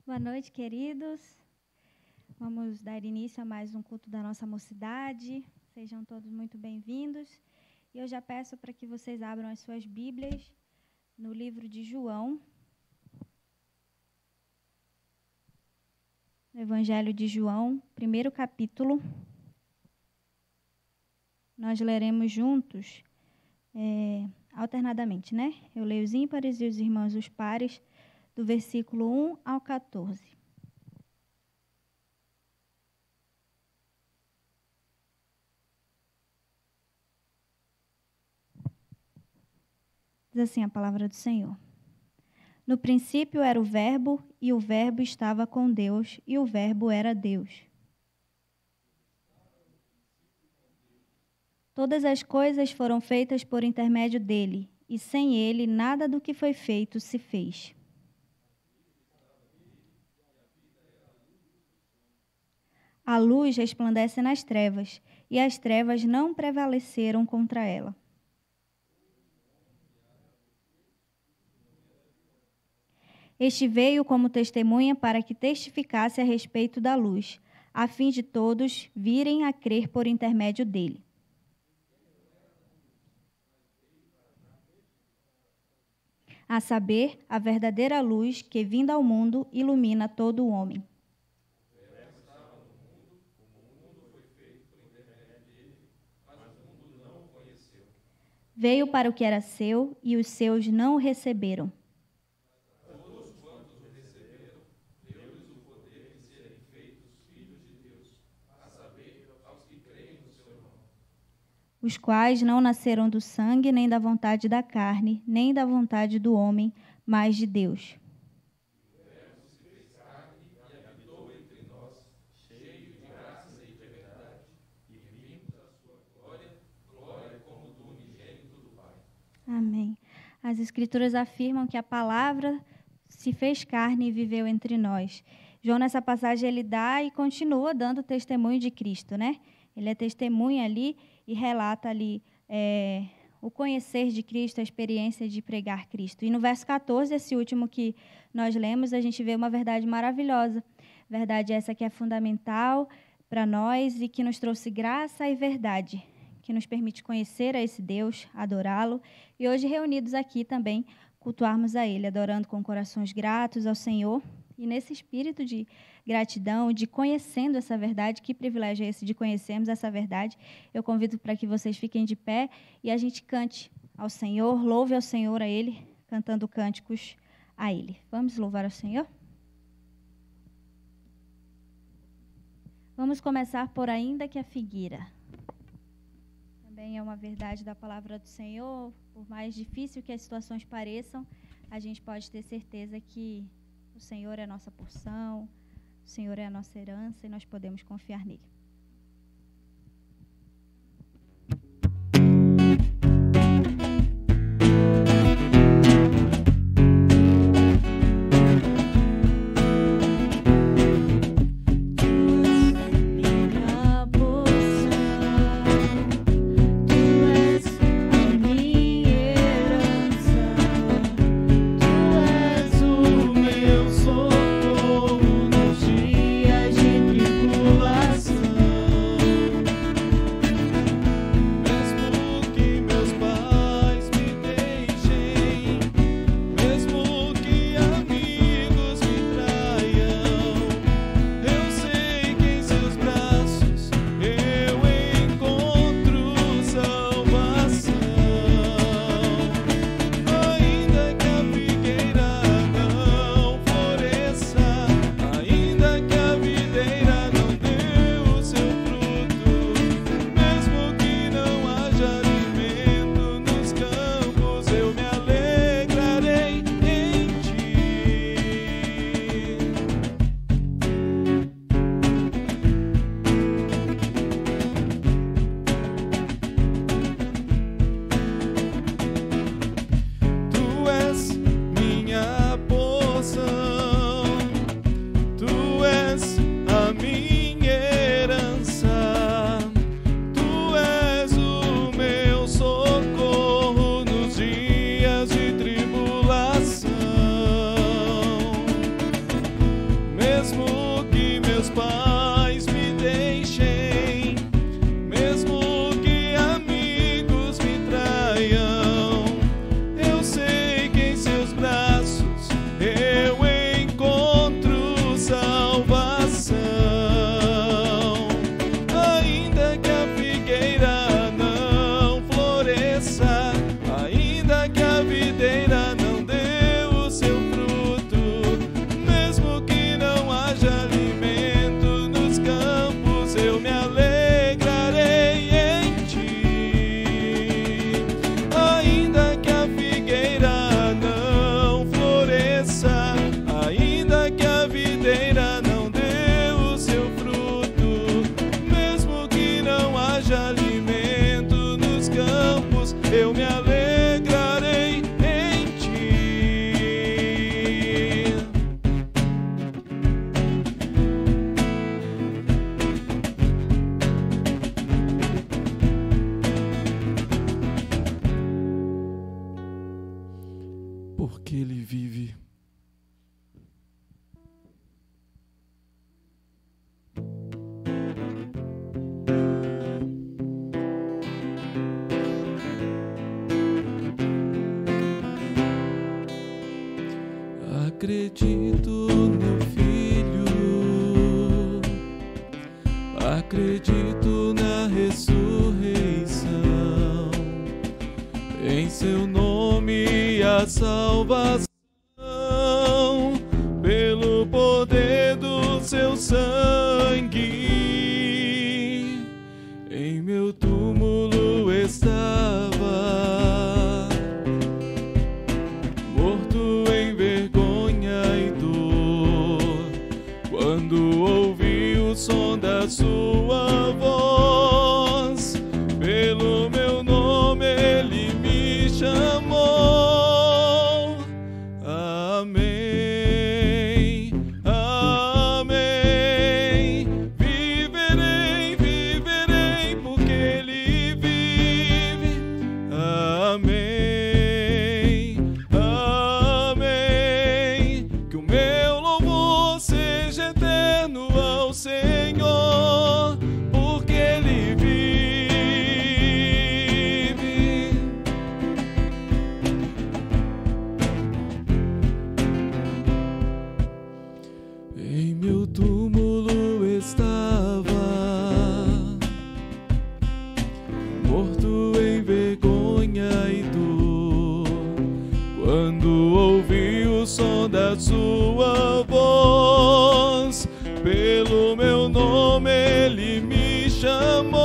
Boa noite, queridos. Vamos dar início a mais um culto da nossa mocidade. Sejam todos muito bem-vindos. E eu já peço para que vocês abram as suas Bíblias no livro de João. No Evangelho de João, primeiro capítulo. Nós leremos juntos, alternadamente, né? Eu leio os ímpares e os irmãos os pares, do versículo 1 ao 14. Diz assim a palavra do Senhor. No princípio era o Verbo, e o Verbo estava com Deus, e o Verbo era Deus. Todas as coisas foram feitas por intermédio dele, e sem ele nada do que foi feito se fez. A luz resplandece nas trevas, e as trevas não prevaleceram contra ela. Este veio como testemunha para que testificasse a respeito da luz, a fim de todos virem a crer por intermédio dele. A saber, a verdadeira luz que, vinda ao mundo, ilumina todo o homem. Veio para o que era seu, e os seus não o receberam. Todos quantos o receberam, deu-lhes o poder de serem feitos filhos de Deus, a saber, aos que creem no seu nome. Os quais não nasceram do sangue, nem da vontade da carne, nem da vontade do homem, mas de Deus. O Verbo se fez carne e habitou entre nós, cheio de graça e de verdade, e vimos a sua glória, glória como do unigênito do Pai. Amém. As Escrituras afirmam que a palavra se fez carne e viveu entre nós. João, nessa passagem, ele dá e continua dando testemunho de Cristo, né? Ele é testemunha ali e relata ali o conhecer de Cristo, a experiência de pregar Cristo. E no verso 14, esse último que nós lemos, a gente vê uma verdade maravilhosa. Verdade essa que é fundamental para nós e que nos trouxe graça e verdade, que nos permite conhecer a esse Deus, adorá-lo, e hoje reunidos aqui também, cultuarmos a Ele, adorando com corações gratos ao Senhor, e nesse espírito de gratidão, de conhecendo essa verdade, que privilégio é esse de conhecermos essa verdade, eu convido para que vocês fiquem de pé e a gente cante ao Senhor, louve ao Senhor, a Ele, cantando cânticos a Ele. Vamos louvar ao Senhor? Vamos começar por Ainda que a Figueira. Também é uma verdade da palavra do Senhor, por mais difícil que as situações pareçam, a gente pode ter certeza que o Senhor é a nossa porção, o Senhor é a nossa herança e nós podemos confiar nele. Socorro nos dias de tribulação. porque Ele vive. Acredito no Filho, acredito na ressurreição, em seu nome a salvação, pelo poder do seu sangue, em meu túmulo estava, morto em vergonha e dor, quando ouvi o som da sua voz, pelo meu nome ele me chamou. Amém, amém, viverei, viverei, porque ele vive. Amém, amém, que o meu louvor seja eterno ao Senhor, porque ele vive. Em meu túmulo estava, morto em vergonha e dor, quando ouvi o som da sua voz, pelo meu nome ele me chamou.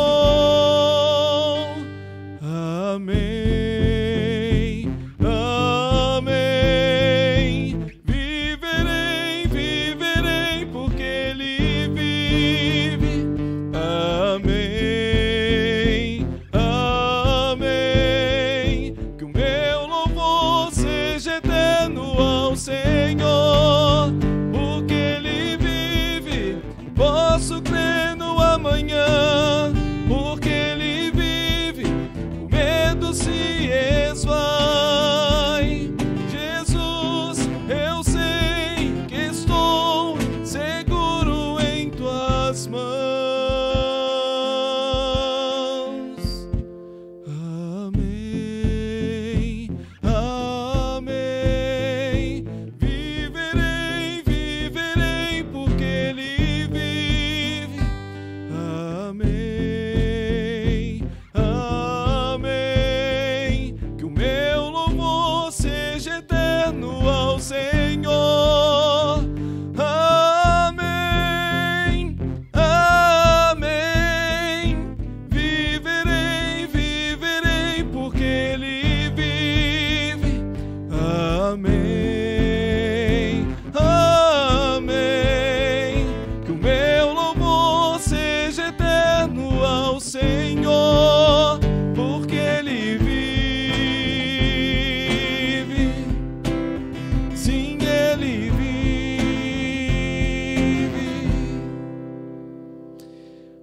Amém, amém, viverei, viverei, porque ele vive. Amém, amém, que o meu louvor seja eterno ao Senhor, porque ele vive. Posso crer no amanhã, porque ele vive, o medo se esvai. Jesus, eu sei que estou seguro em tuas mãos. Amém, amém, viverei, viverei, porque ele vive. Amém, amém, que o meu louvor seja eterno ao Senhor. Amém, amém, viverei, viverei, porque ele vive. Amém, amém, que o meu louvor seja eterno ao Senhor, porque ele vive. Sim, ele vive.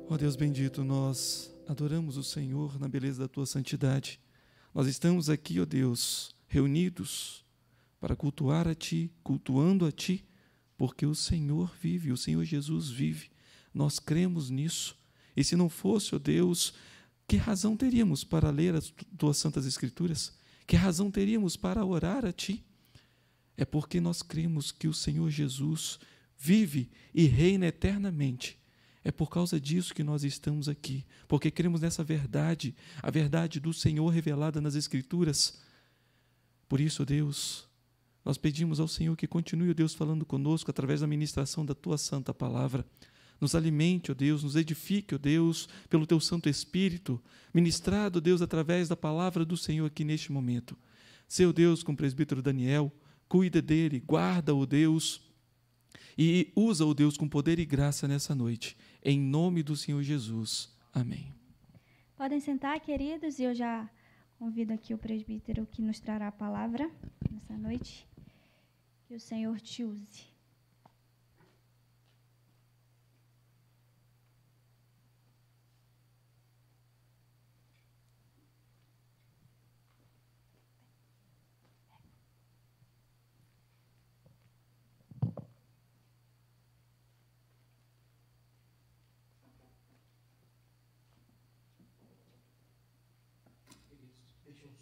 Ó Deus bendito, nós adoramos o Senhor na beleza da tua santidade. Nós estamos aqui, ó Deus, reunidos para cultuar a ti, cultuando a ti, porque o Senhor vive, o Senhor Jesus vive. Nós cremos nisso. E se não fosse, ó Deus, que razão teríamos para ler as tuas santas escrituras? Que razão teríamos para orar a ti? É porque nós cremos que o Senhor Jesus vive e reina eternamente. É por causa disso que nós estamos aqui, porque cremos nessa verdade, a verdade do Senhor revelada nas Escrituras. Por isso, Deus, nós pedimos ao Senhor que continue, Deus, falando conosco através da ministração da Tua Santa Palavra. Nos alimente, ó Deus, nos edifique, ó Deus, pelo Teu Santo Espírito, ministrado, Deus, através da Palavra do Senhor aqui neste momento. Seu Deus, com o presbítero Daniel, cuida dele, guarda-o, Deus, e usa-o, Deus, com poder e graça nessa noite. Em nome do Senhor Jesus. Amém. Podem sentar, queridos, e eu já convido aqui o presbítero que nos trará a palavra nessa noite. Que o Senhor te use.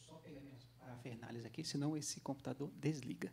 só pegar minhas parafernálias aqui, senão esse computador desliga.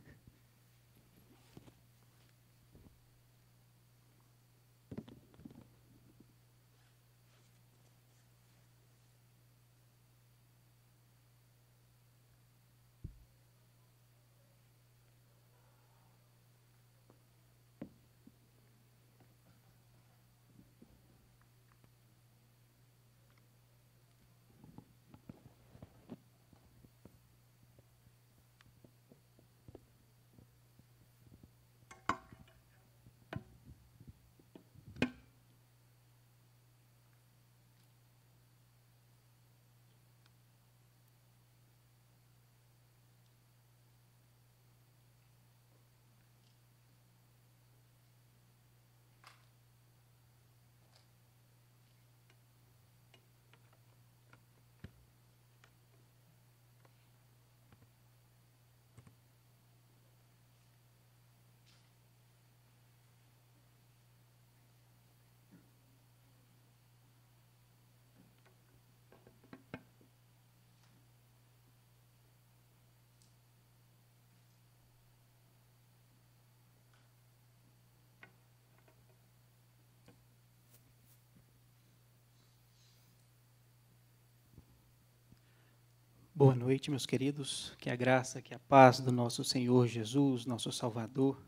Boa noite, meus queridos. Que a graça, que a paz do nosso Senhor Jesus, nosso Salvador,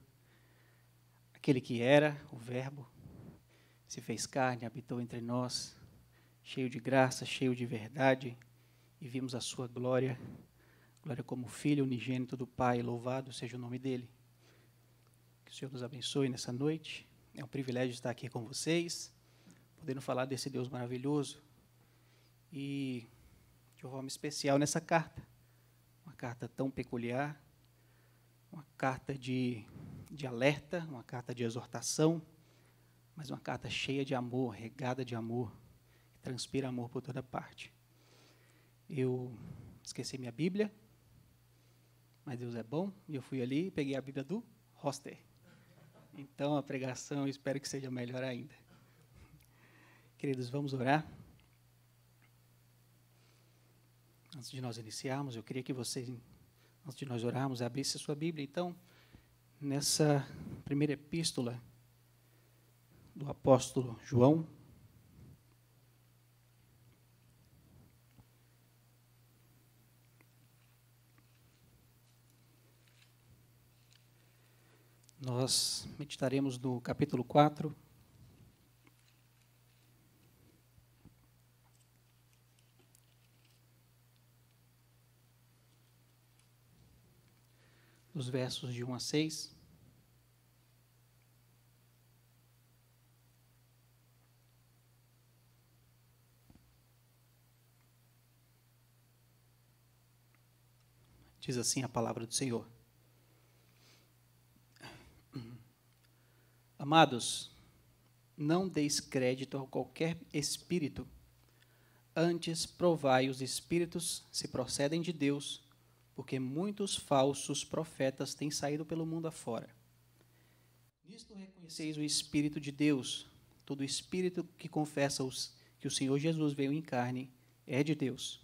aquele que era o Verbo, se fez carne, habitou entre nós, cheio de graça, cheio de verdade, e vimos a sua glória, glória como Filho unigênito do Pai, louvado seja o nome dele. Que o Senhor nos abençoe nessa noite. É um privilégio estar aqui com vocês, podendo falar desse Deus maravilhoso e de uma forma especial nessa carta, uma carta tão peculiar, uma carta de alerta, uma carta de exortação, mas uma carta cheia de amor, regada de amor, que transpira amor por toda parte. Eu esqueci minha Bíblia, mas Deus é bom, e eu fui ali e peguei a Bíblia do Hoster. Então, a pregação, eu espero que seja melhor ainda. Queridos, vamos orar. Antes de nós iniciarmos, eu queria que vocês, antes de nós orarmos, abrissem a sua Bíblia. Então, nessa primeira epístola do apóstolo João, nós meditaremos no capítulo 4, dos versos de 1 a 6. Diz assim a palavra do Senhor. Amados, não deis crédito a qualquer espírito, antes provai os espíritos se procedem de Deus, porque muitos falsos profetas têm saído pelo mundo afora. Nisto reconheceis o Espírito de Deus. Todo espírito que confessa que o Senhor Jesus veio em carne é de Deus.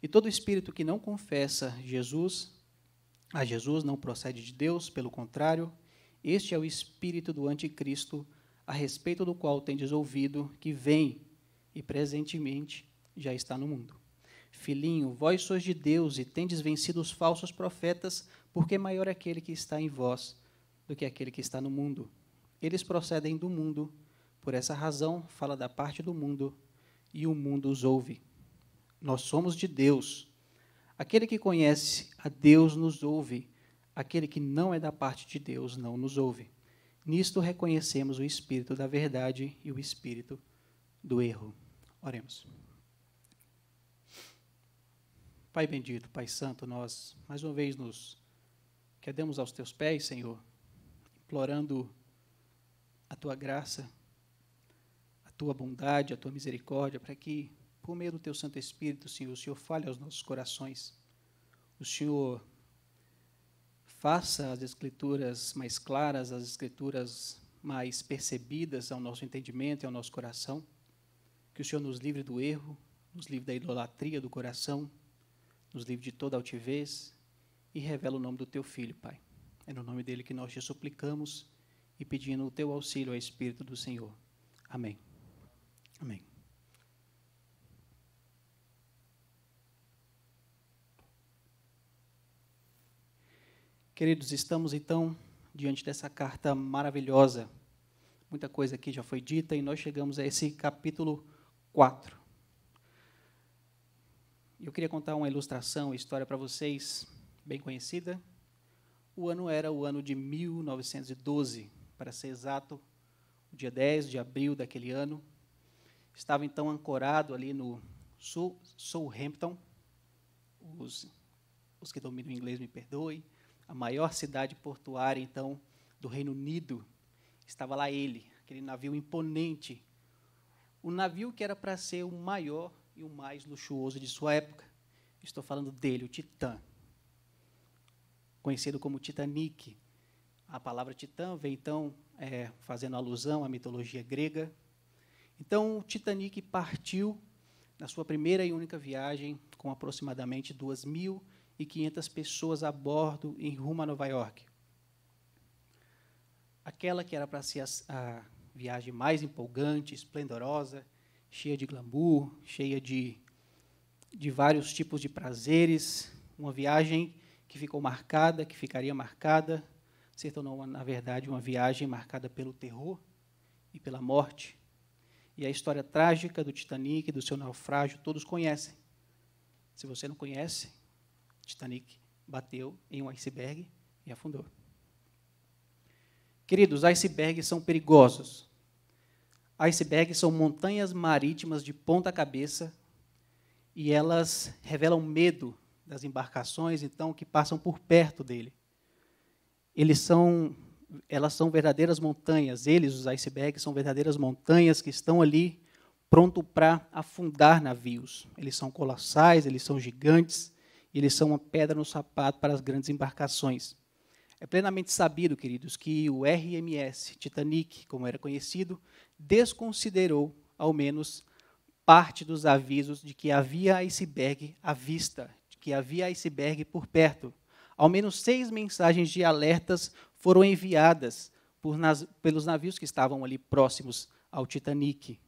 E todo espírito que não confessa a Jesus não procede de Deus, pelo contrário, este é o espírito do anticristo, a respeito do qual tendes ouvido que vem e presentemente já está no mundo. Filhinho, vós sois de Deus e tendes vencido os falsos profetas, porque maior é aquele que está em vós do que aquele que está no mundo. Eles procedem do mundo, por essa razão fala da parte do mundo, e o mundo os ouve. Nós somos de Deus. Aquele que conhece a Deus nos ouve, aquele que não é da parte de Deus não nos ouve. Nisto reconhecemos o espírito da verdade e o espírito do erro. Oremos. Pai bendito, Pai santo, nós mais uma vez nos quedamos aos teus pés, Senhor, implorando a tua graça, a tua bondade, a tua misericórdia, para que, por meio do teu Santo Espírito, Senhor, o Senhor fale aos nossos corações. O Senhor faça as Escrituras mais claras, as Escrituras mais percebidas ao nosso entendimento e ao nosso coração. Que o Senhor nos livre do erro, nos livre da idolatria do coração, nos livre de toda altivez e revela o nome do teu Filho, Pai. É no nome dele que nós te suplicamos e pedindo o teu auxílio ao Espírito do Senhor. Amém. Amém. Queridos, estamos então diante dessa carta maravilhosa. Muita coisa aqui já foi dita e nós chegamos a esse capítulo 4. Eu queria contar uma ilustração, uma história para vocês, bem conhecida. O ano era o ano de 1912, para ser exato, o dia 10 de abril daquele ano. Estava então ancorado ali no Southampton, os que dominam o inglês me perdoem, a maior cidade portuária, então, do Reino Unido. Estava lá ele, aquele navio imponente, o navio que era para ser o maior e o mais luxuoso de sua época. Estou falando dele, o Titã, conhecido como Titanic. A palavra Titã vem, então, fazendo alusão à mitologia grega. Então, o Titanic partiu na sua primeira e única viagem, com aproximadamente 2.500 pessoas a bordo em rumo a Nova York. Aquela que era para ser a viagem mais empolgante, esplendorosa, cheia de glamour, cheia de vários tipos de prazeres, uma viagem que ficou marcada, que ficaria marcada, se tornou, na verdade, uma viagem marcada pelo terror e pela morte. E a história trágica do Titanic, do seu naufrágio, todos conhecem. Se você não conhece, Titanic bateu em um iceberg e afundou. Queridos, icebergs são perigosos. Icebergs são montanhas marítimas de ponta cabeça e elas revelam medo das embarcações, então, que passam por perto dele. Elas são verdadeiras montanhas, os icebergs, são verdadeiras montanhas que estão ali pronto para afundar navios. Eles são colossais, eles são gigantes, eles são uma pedra no sapato para as grandes embarcações. É plenamente sabido, queridos, que o RMS Titanic, como era conhecido, desconsiderou, ao menos, parte dos avisos de que havia iceberg à vista, de que havia iceberg por perto. Ao menos 6 mensagens de alertas foram enviadas pelos navios que estavam ali próximos ao Titanic.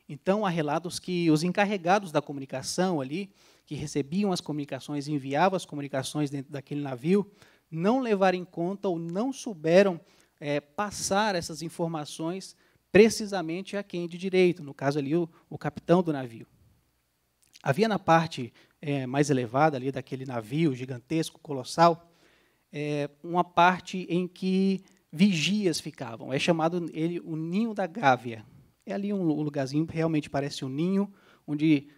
Então, há relatos que os encarregados da comunicação ali, que recebiam as comunicações e enviavam as comunicações dentro daquele navio, não levaram em conta ou não souberam passar essas informações precisamente a quem de direito, no caso ali o capitão do navio. Havia na parte mais elevada ali daquele navio gigantesco, colossal, uma parte em que vigias ficavam. É chamado ele o Ninho da Gávea. É ali um lugarzinho que realmente parece um ninho, onde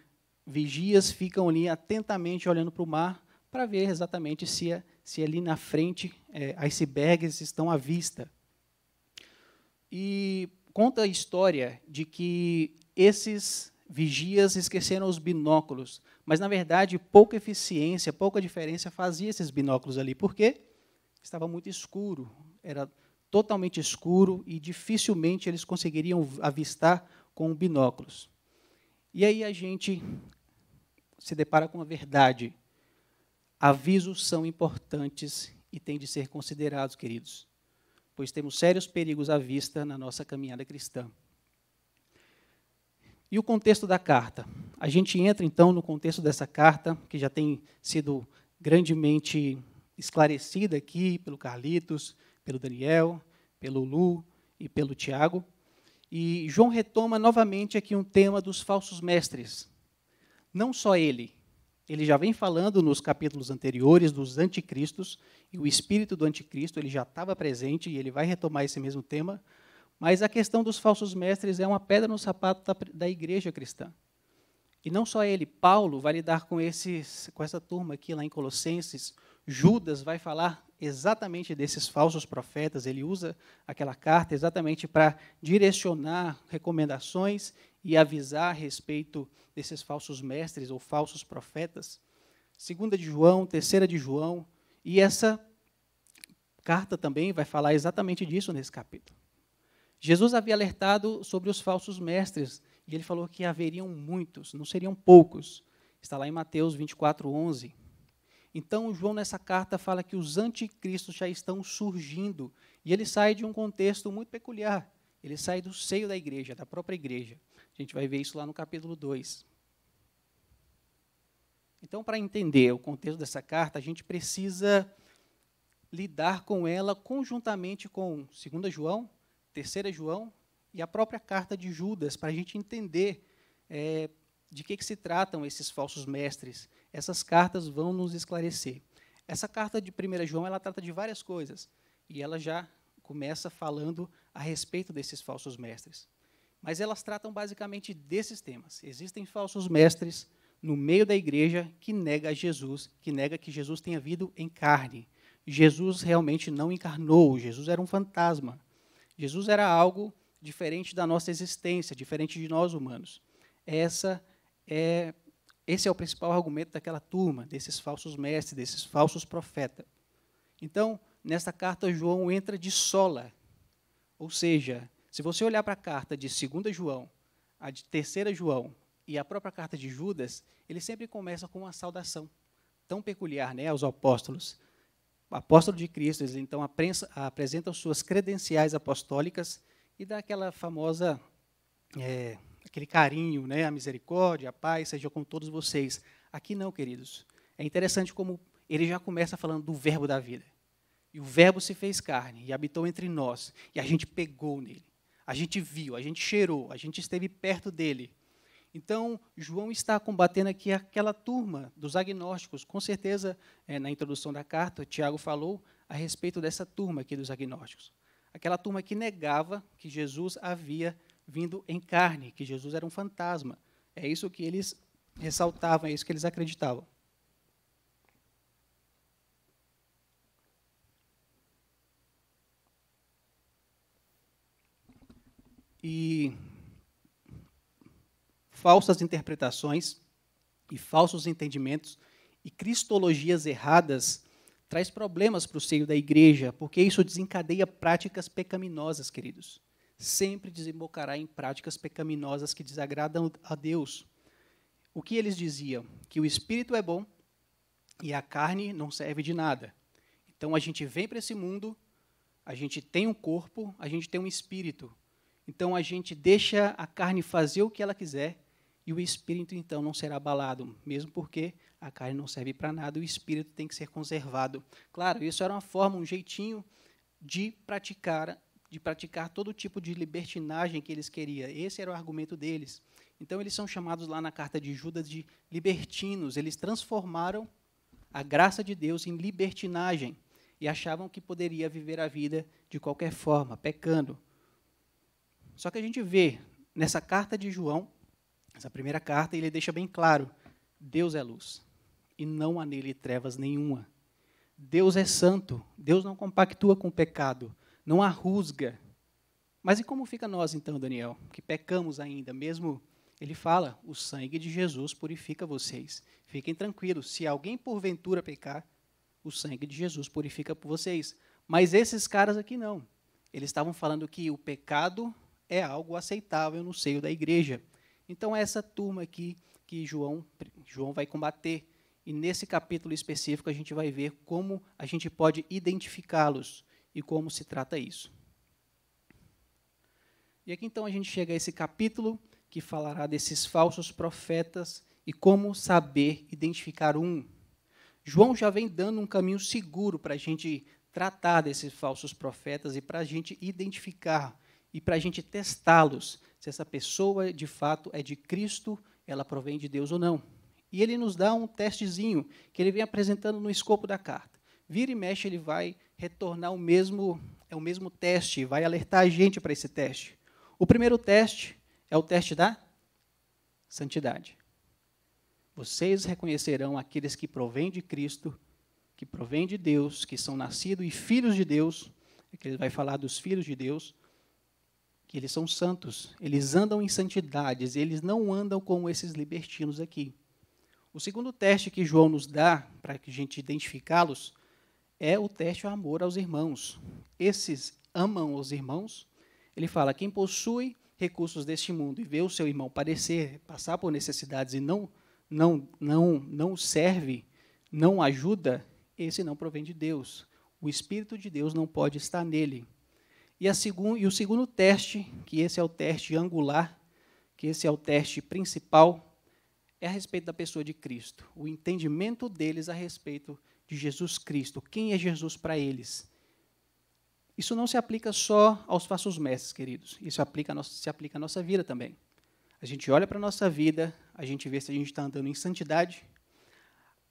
vigias ficam ali atentamente olhando para o mar para ver exatamente se ali na frente icebergs estão à vista. E conta a história de que esses vigias esqueceram os binóculos, mas, na verdade, pouca eficiência, pouca diferença fazia esses binóculos ali, porque estava muito escuro, era totalmente escuro e dificilmente eles conseguiriam avistar com binóculos. E aí a gente se depara com a verdade. Avisos são importantes e têm de ser considerados, queridos, pois temos sérios perigos à vista na nossa caminhada cristã. E o contexto da carta? A gente entra, então, no contexto dessa carta, que já tem sido grandemente esclarecida aqui pelo Carlitos, pelo Daniel, pelo Lu e pelo Tiago. E João retoma novamente aqui um tema dos falsos mestres. Não só ele já vem falando nos capítulos anteriores dos anticristos, e o espírito do anticristo ele já estava presente, e ele vai retomar esse mesmo tema, mas a questão dos falsos mestres é uma pedra no sapato da igreja cristã. E não só ele, Paulo vai lidar com essa turma aqui lá em Colossenses. Judas vai falar exatamente desses falsos profetas, ele usa aquela carta exatamente para direcionar recomendações e avisar a respeito desses falsos mestres ou falsos profetas. 2 de João, 3 de João, e essa carta também vai falar exatamente disso nesse capítulo. Jesus havia alertado sobre os falsos mestres, e ele falou que haveriam muitos, não seriam poucos. Está lá em Mateus 24:11. Então, João, nessa carta, fala que os anticristos já estão surgindo. E ele sai de um contexto muito peculiar. Ele sai do seio da igreja, da própria igreja. A gente vai ver isso lá no capítulo 2. Então, para entender o contexto dessa carta, a gente precisa lidar com ela conjuntamente com 2 João, 3 João e a própria carta de Judas, para a gente entender de que se tratam esses falsos mestres. Essas cartas vão nos esclarecer. Essa carta de 1 João, ela trata de várias coisas, e ela já começa falando a respeito desses falsos mestres. Mas elas tratam basicamente desses temas. Existem falsos mestres no meio da igreja que nega a Jesus, que nega que Jesus tenha vindo em carne. Jesus realmente não encarnou, Jesus era um fantasma. Jesus era algo diferente da nossa existência, diferente de nós humanos. Esse é o principal argumento daquela turma, desses falsos mestres, desses falsos profetas. Então, nesta carta, João entra de sola. Ou seja, se você olhar para a carta de 2 João, a de 3 João e a própria carta de Judas, ele sempre começa com uma saudação tão peculiar, né, aos apóstolos. O apóstolo de Cristo, eles então apresentam suas credenciais apostólicas e dá aquela famosa, aquele carinho, né, a misericórdia, a paz, seja com todos vocês. Aqui não, queridos. É interessante como ele já começa falando do verbo da vida. E o verbo se fez carne e habitou entre nós. E a gente pegou nele. A gente viu, a gente cheirou, a gente esteve perto dele. Então, João está combatendo aqui aquela turma dos agnósticos. Com certeza, na introdução da carta, Tiago falou a respeito dessa turma aqui dos agnósticos. Aquela turma que negava que Jesus havia vindo em carne, que Jesus era um fantasma. É isso que eles ressaltavam, é isso que eles acreditavam. E falsas interpretações e falsos entendimentos e cristologias erradas traz problemas para o seio da igreja, porque isso desencadeia práticas pecaminosas, queridos. Sempre desembocará em práticas pecaminosas que desagradam a Deus. O que eles diziam? Que o espírito é bom e a carne não serve de nada. Então a gente vem para esse mundo, a gente tem um corpo, a gente tem um espírito. Então a gente deixa a carne fazer o que ela quiser e o espírito então não será abalado, mesmo porque a carne não serve para nada, o espírito tem que ser conservado. Claro, isso era uma forma, um jeitinho de praticar todo tipo de libertinagem que eles queriam. Esse era o argumento deles. Então eles são chamados lá na carta de Judas de libertinos. Eles transformaram a graça de Deus em libertinagem e achavam que poderia viver a vida de qualquer forma, pecando. Só que a gente vê nessa carta de João, essa primeira carta, ele deixa bem claro, Deus é luz, e não há nele trevas nenhuma. Deus é santo, Deus não compactua com o pecado, não há rusga. Mas e como fica nós, então, Daniel, que pecamos ainda, mesmo, ele fala, o sangue de Jesus purifica vocês. Fiquem tranquilos, se alguém porventura pecar, o sangue de Jesus purifica vocês. Mas esses caras aqui não. Eles estavam falando que o pecado é algo aceitável no seio da igreja. Então, é essa turma aqui que João vai combater. E nesse capítulo específico a gente vai ver como a gente pode identificá-los e como se trata isso. E aqui então a gente chega a esse capítulo que falará desses falsos profetas e como saber identificar um. João já vem dando um caminho seguro para a gente tratar desses falsos profetas e para a gente identificar e para a gente testá-los, se essa pessoa, de fato, é de Cristo, ela provém de Deus ou não. E ele nos dá um testezinho que ele vem apresentando no escopo da carta. Vira e mexe, ele vai retornar o mesmo teste, vai alertar a gente para esse teste. O primeiro teste é o teste da santidade. Vocês reconhecerão aqueles que provêm de Cristo, que provêm de Deus, que são nascidos e filhos de Deus, que ele vai falar dos filhos de Deus, que eles são santos, eles andam em santidades, eles não andam como esses libertinos aqui. O segundo teste que João nos dá, para que a gente identificá-los, é o teste ao amor aos irmãos. Esses amam os irmãos. Ele fala, quem possui recursos deste mundo e vê o seu irmão passar por necessidades e não não serve, não ajuda, esse não provém de Deus. O Espírito de Deus não pode estar nele. E o segundo teste, que esse é o teste angular, que esse é o teste principal, é a respeito da pessoa de Cristo. O entendimento deles a respeito de Jesus Cristo. Quem é Jesus para eles? Isso não se aplica só aos falsos mestres, queridos. Isso se aplica à nossa vida também. A gente olha para a nossa vida, a gente vê se a gente está andando em santidade.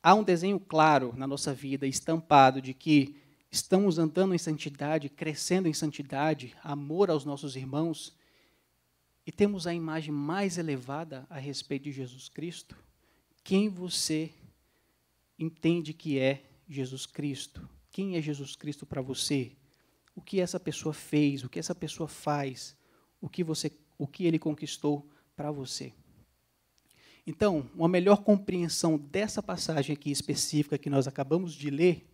Há um desenho claro na nossa vida, estampado, de que estamos andando em santidade, crescendo em santidade, amor aos nossos irmãos, e temos a imagem mais elevada a respeito de Jesus Cristo. Quem você entende que é Jesus Cristo? Quem é Jesus Cristo para você? O que essa pessoa fez? O que essa pessoa faz? O que ele conquistou para você? Então, uma melhor compreensão dessa passagem aqui específica que nós acabamos de ler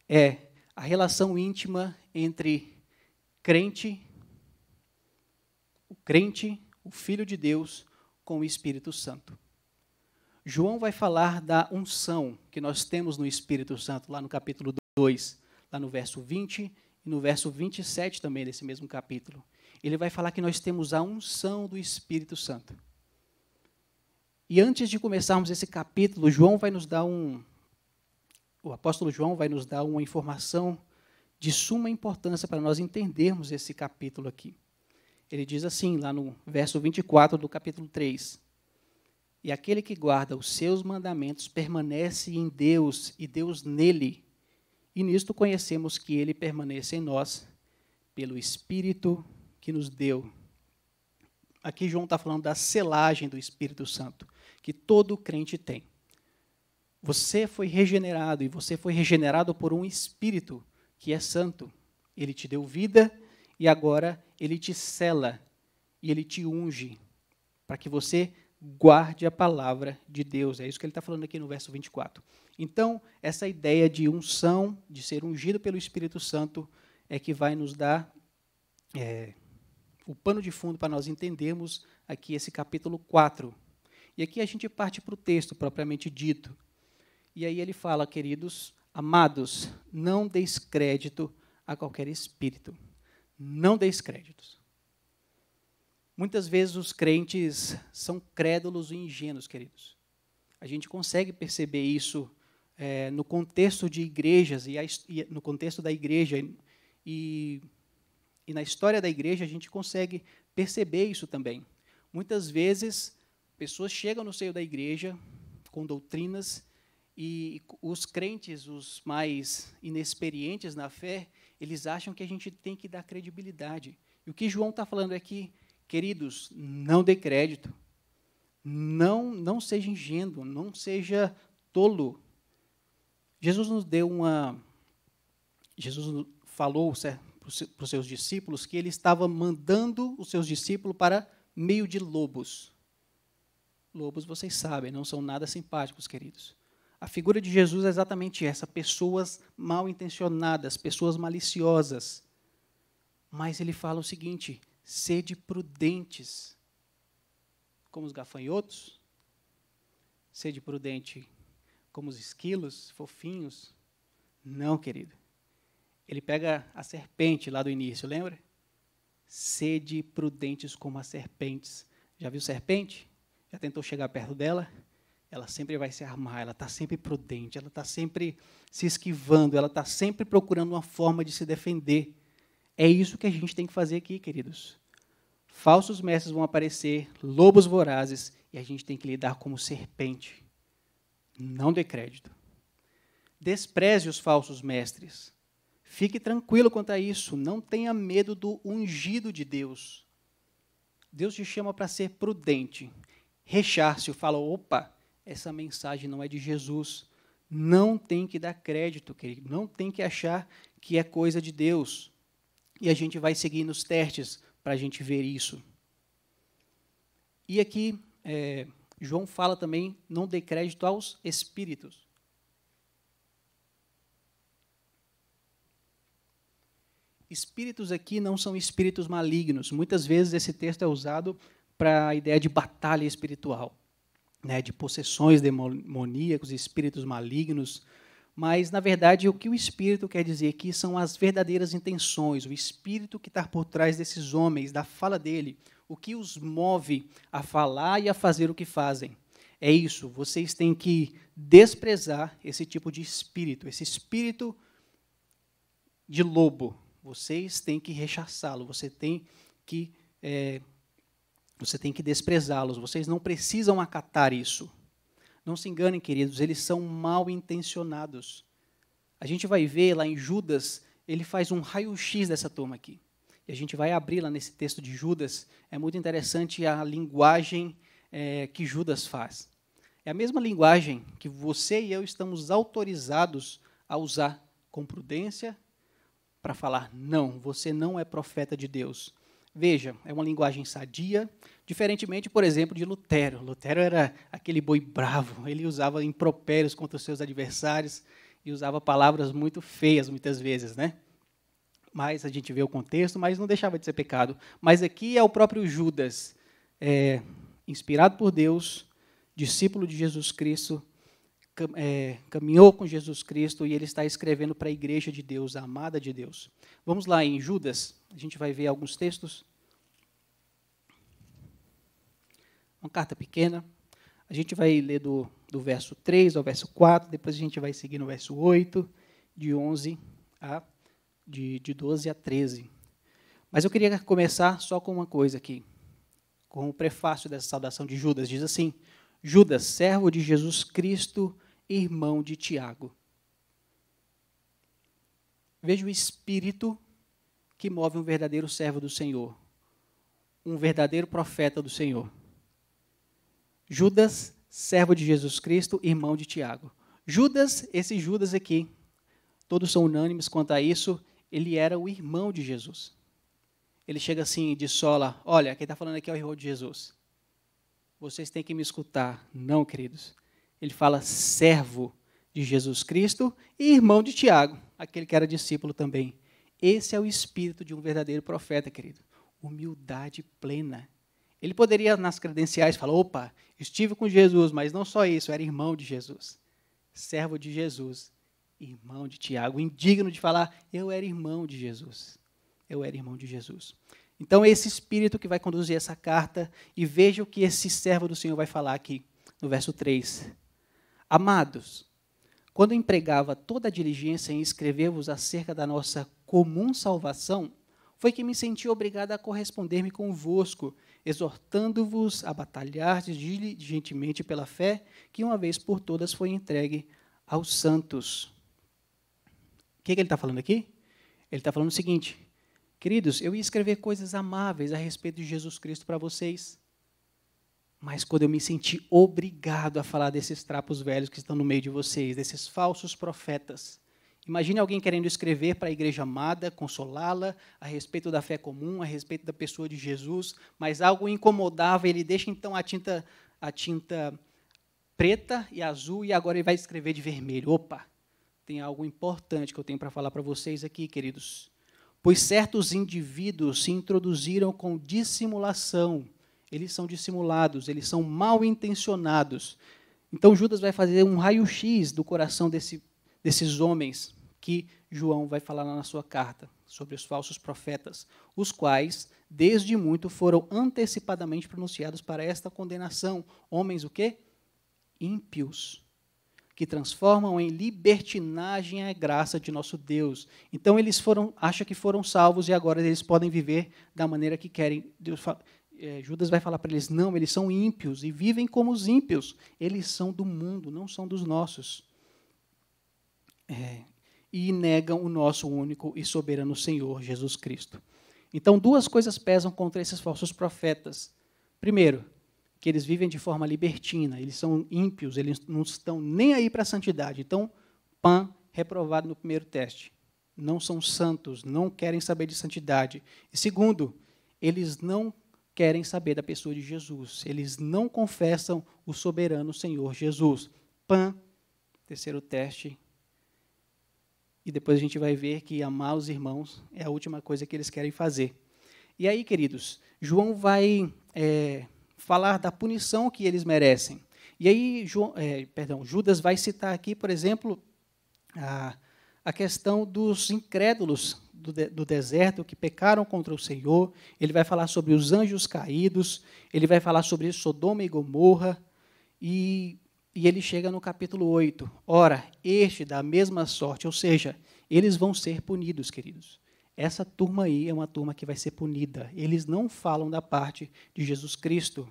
é a relação íntima entre o Filho de Deus, com o Espírito Santo. João vai falar da unção que nós temos no Espírito Santo, lá no capítulo 2, lá no verso 20 e no verso 27 também desse mesmo capítulo. Ele vai falar que nós temos a unção do Espírito Santo. E antes de começarmos esse capítulo, o apóstolo João vai nos dar uma informação de suma importância para nós entendermos esse capítulo aqui. Ele diz assim, lá no verso 24 do capítulo 3, e aquele que guarda os seus mandamentos permanece em Deus e Deus nele, e nisto conhecemos que ele permanece em nós pelo Espírito que nos deu. Aqui João está falando da selagem do Espírito Santo, que todo crente tem. Você foi regenerado, e você foi regenerado por um Espírito que é santo. Ele te deu vida, e agora ele te sela, e ele te unge, para que você guarde a palavra de Deus. É isso que ele está falando aqui no verso 24. Então, essa ideia de unção, de ser ungido pelo Espírito Santo, é que vai nos dar o pano de fundo para nós entendermos aqui esse capítulo 4. E aqui a gente parte para o texto propriamente dito. E aí ele fala, queridos, amados, não deis crédito a qualquer espírito. Não deis créditos. Muitas vezes os crentes são crédulos e ingênuos, queridos. A gente consegue perceber isso no contexto de igrejas, e no contexto da igreja, e na história da igreja a gente consegue perceber isso também. Muitas vezes, pessoas chegam no seio da igreja com doutrinas, e os crentes, os mais inexperientes na fé, eles acham que a gente tem que dar credibilidade. E o que João está falando é que, queridos, não dê crédito. Não seja ingênuo, não seja tolo. Jesus falou para os seus discípulos que ele estava mandando os seus discípulos para meio de lobos. Lobos, vocês sabem, não são nada simpáticos, queridos. A figura de Jesus é exatamente essa, pessoas mal intencionadas, pessoas maliciosas. Mas ele fala o seguinte, sede prudentes, como os gafanhotos, sede prudente como os esquilos, fofinhos. Não, querido. Ele pega a serpente lá do início, lembra? Sede prudentes como as serpentes. Já viu serpente? Já tentou chegar perto dela? Ela sempre vai se armar, ela está sempre prudente, ela está sempre se esquivando, ela está sempre procurando uma forma de se defender. É isso que a gente tem que fazer aqui, queridos. Falsos mestres vão aparecer, lobos vorazes, e a gente tem que lidar como serpente. Não dê crédito. Despreze os falsos mestres. Fique tranquilo quanto a isso. Não tenha medo do ungido de Deus. Deus te chama para ser prudente. Rechace-o, fala, opa, essa mensagem não é de Jesus. Não tem que dar crédito, querido. Não tem que achar que é coisa de Deus. E a gente vai seguir nos testes para a gente ver isso. E aqui, João fala também, não dê crédito aos espíritos. Espíritos aqui não são espíritos malignos. Muitas vezes esse texto é usado para a ideia de batalha espiritual. né, de possessões demoníacas, espíritos malignos, mas, na verdade, o que o Espírito quer dizer aqui são as verdadeiras intenções, o Espírito que está por trás desses homens, da fala dele, o que os move a falar e a fazer o que fazem. É isso, vocês têm que desprezar esse tipo de espírito, esse espírito de lobo. Vocês têm que rechaçá-lo, você tem que desprezá-los, vocês não precisam acatar isso. Não se enganem, queridos, eles são mal intencionados. A gente vai ver lá em Judas, ele faz um raio-x dessa turma aqui. E a gente vai abrir lá nesse texto de Judas. É muito interessante a linguagem que Judas faz. É a mesma linguagem que você e eu estamos autorizados a usar com prudência para falar, não, você não é profeta de Deus. Veja, é uma linguagem sadia, diferentemente, por exemplo, de Lutero. Lutero era aquele boi bravo, ele usava impropérios contra os seus adversários e usava palavras muito feias, muitas vezes, né? Mas a gente vê o contexto, mas não deixava de ser pecado. Mas aqui é o próprio Judas, inspirado por Deus, discípulo de Jesus Cristo, caminhou com Jesus Cristo e ele está escrevendo para a igreja de Deus, a amada de Deus. Vamos lá em Judas, a gente vai ver alguns textos. Uma carta pequena, a gente vai ler do verso 3 ao verso 4, depois a gente vai seguir no verso 8, de 12 a 13. Mas eu queria começar só com uma coisa aqui, com o prefácio dessa saudação de Judas. Diz assim, Judas, servo de Jesus Cristo, irmão de Tiago. Veja o espírito que move um verdadeiro servo do Senhor, um verdadeiro profeta do Senhor. Judas, servo de Jesus Cristo, irmão de Tiago. Judas, esse Judas aqui, todos são unânimes quanto a isso, ele era o irmão de Jesus. Ele chega assim de sola, olha, quem está falando aqui é o irmão de Jesus. Vocês têm que me escutar. Não, queridos. Ele fala servo de Jesus Cristo e irmão de Tiago, aquele que era discípulo também. Esse é o espírito de um verdadeiro profeta, querido. Humildade plena. Ele poderia, nas credenciais, falar, opa, estive com Jesus, mas não só isso, era irmão de Jesus. Servo de Jesus, irmão de Tiago. Indigno de falar, eu era irmão de Jesus. Eu era irmão de Jesus. Então, esse espírito que vai conduzir essa carta, e veja o que esse servo do Senhor vai falar aqui, no verso 3. Amados, quando empregava toda a diligência em escrever-vos acerca da nossa comum salvação, foi que me senti obrigado a corresponder-me convosco, exortando-vos a batalhar diligentemente pela fé, que uma vez por todas foi entregue aos santos. O que ele está falando aqui? Ele está falando o seguinte, queridos, eu ia escrever coisas amáveis a respeito de Jesus Cristo para vocês, mas quando eu me senti obrigado a falar desses trapos velhos que estão no meio de vocês, desses falsos profetas, imagine alguém querendo escrever para a igreja amada, consolá-la a respeito da fé comum, a respeito da pessoa de Jesus, mas algo incomodava, ele deixa então a tinta preta e azul e agora ele vai escrever de vermelho. Opa, tem algo importante que eu tenho para falar para vocês aqui, queridos. Pois certos indivíduos se introduziram com dissimulação. Eles são dissimulados, eles são mal intencionados. Então Judas vai fazer um raio-x do coração desses homens que João vai falar na sua carta, sobre os falsos profetas, os quais, desde muito, foram antecipadamente pronunciados para esta condenação. Homens o quê? Ímpios, que transformam em libertinagem a graça de nosso Deus. Então eles acham que foram salvos e agora eles podem viver da maneira que querem. Judas vai falar para eles, não, eles são ímpios e vivem como os ímpios. Eles são do mundo, não são dos nossos. E negam o nosso único e soberano Senhor, Jesus Cristo. Então, duas coisas pesam contra esses falsos profetas. Primeiro, que eles vivem de forma libertina, eles são ímpios, eles não estão nem aí para a santidade. Então, reprovado no primeiro teste. Não são santos, não querem saber de santidade. E segundo, eles não querem saber da pessoa de Jesus. Eles não confessam o soberano Senhor Jesus. Terceiro teste. E depois a gente vai ver que amar os irmãos é a última coisa que eles querem fazer. E aí, queridos, João vai falar da punição que eles merecem. E aí, Judas vai citar aqui, por exemplo, a questão dos incrédulos do deserto que pecaram contra o Senhor. Ele vai falar sobre os anjos caídos, ele vai falar sobre Sodoma e Gomorra, e ele chega no capítulo 8. Ora, este da mesma sorte, ou seja, eles vão ser punidos, queridos. Essa turma aí é uma turma que vai ser punida. Eles não falam da parte de Jesus Cristo.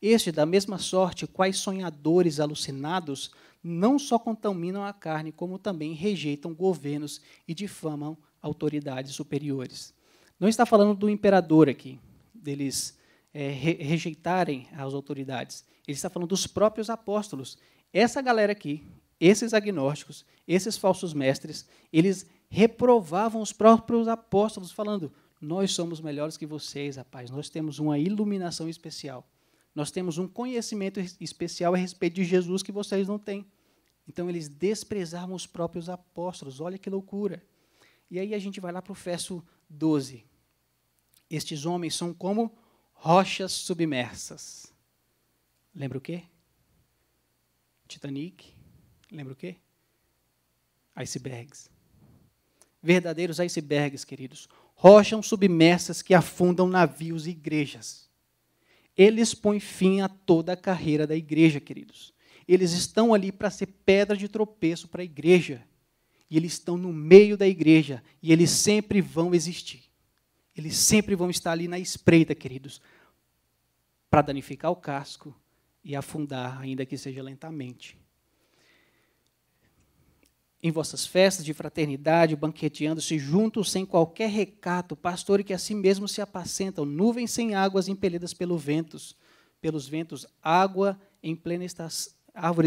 Este, da mesma sorte, quais sonhadores alucinados, não só contaminam a carne, como também rejeitam governos e difamam autoridades superiores. Não está falando do imperador aqui, deles rejeitarem as autoridades. Ele está falando dos próprios apóstolos. Essa galera aqui, esses agnósticos, esses falsos mestres, eles reprovavam os próprios apóstolos, falando: nós somos melhores que vocês, rapaz, nós temos uma iluminação especial. Nós temos um conhecimento especial a respeito de Jesus que vocês não têm. Então, eles desprezavam os próprios apóstolos. Olha que loucura. E aí a gente vai lá para o verso 12. Estes homens são como rochas submersas. Lembra o quê? Titanic. Lembra o quê? Icebergs. Verdadeiros icebergs, queridos. Rochas submersas que afundam navios e igrejas. Eles põem fim a toda a carreira da igreja, queridos. Eles estão ali para ser pedra de tropeço para a igreja. E eles estão no meio da igreja. E eles sempre vão existir. Eles sempre vão estar ali na espreita, queridos, para danificar o casco e afundar, ainda que seja lentamente. Em vossas festas de fraternidade, banqueteando-se juntos sem qualquer recato, pastores que a si mesmos se apacentam, nuvens sem águas impelidas pelos ventos, árvores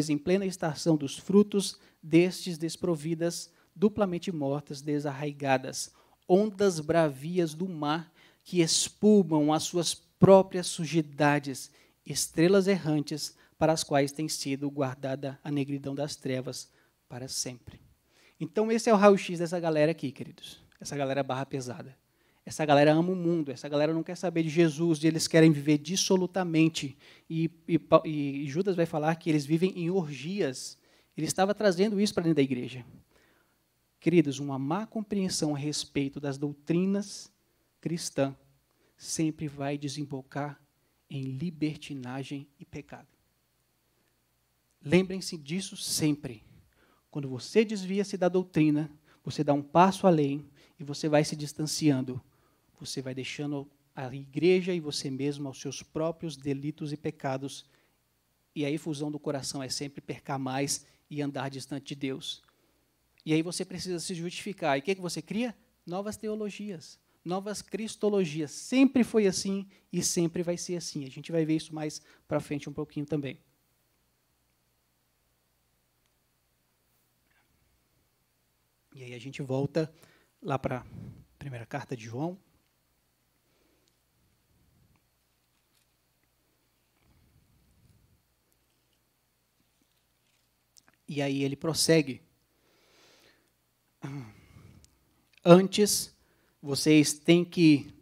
em plena estação dos frutos, destes desprovidas, duplamente mortas, desarraigadas, ondas bravias do mar que espumam as suas próprias sujidades, estrelas errantes para as quais tem sido guardada a negridão das trevas para sempre. Então, esse é o raio-x dessa galera aqui, queridos. Essa galera barra pesada. Essa galera ama o mundo, essa galera não quer saber de Jesus, eles querem viver dissolutamente. E Judas vai falar que eles vivem em orgias. Ele estava trazendo isso para dentro da igreja. Queridos, uma má compreensão a respeito das doutrinas cristãs sempre vai desembocar em libertinagem e pecado. Lembrem-se disso sempre. Quando você desvia-se da doutrina, você dá um passo além e você vai se distanciando. Você vai deixando a igreja e você mesmo aos seus próprios delitos e pecados. E a efusão do coração é sempre pecar mais e andar distante de Deus. E aí você precisa se justificar. E o que você cria? Novas teologias, novas cristologias. Sempre foi assim e sempre vai ser assim. A gente vai ver isso mais para frente um pouquinho também. E aí a gente volta lá para a primeira carta de João. E aí ele prossegue. Antes, vocês têm que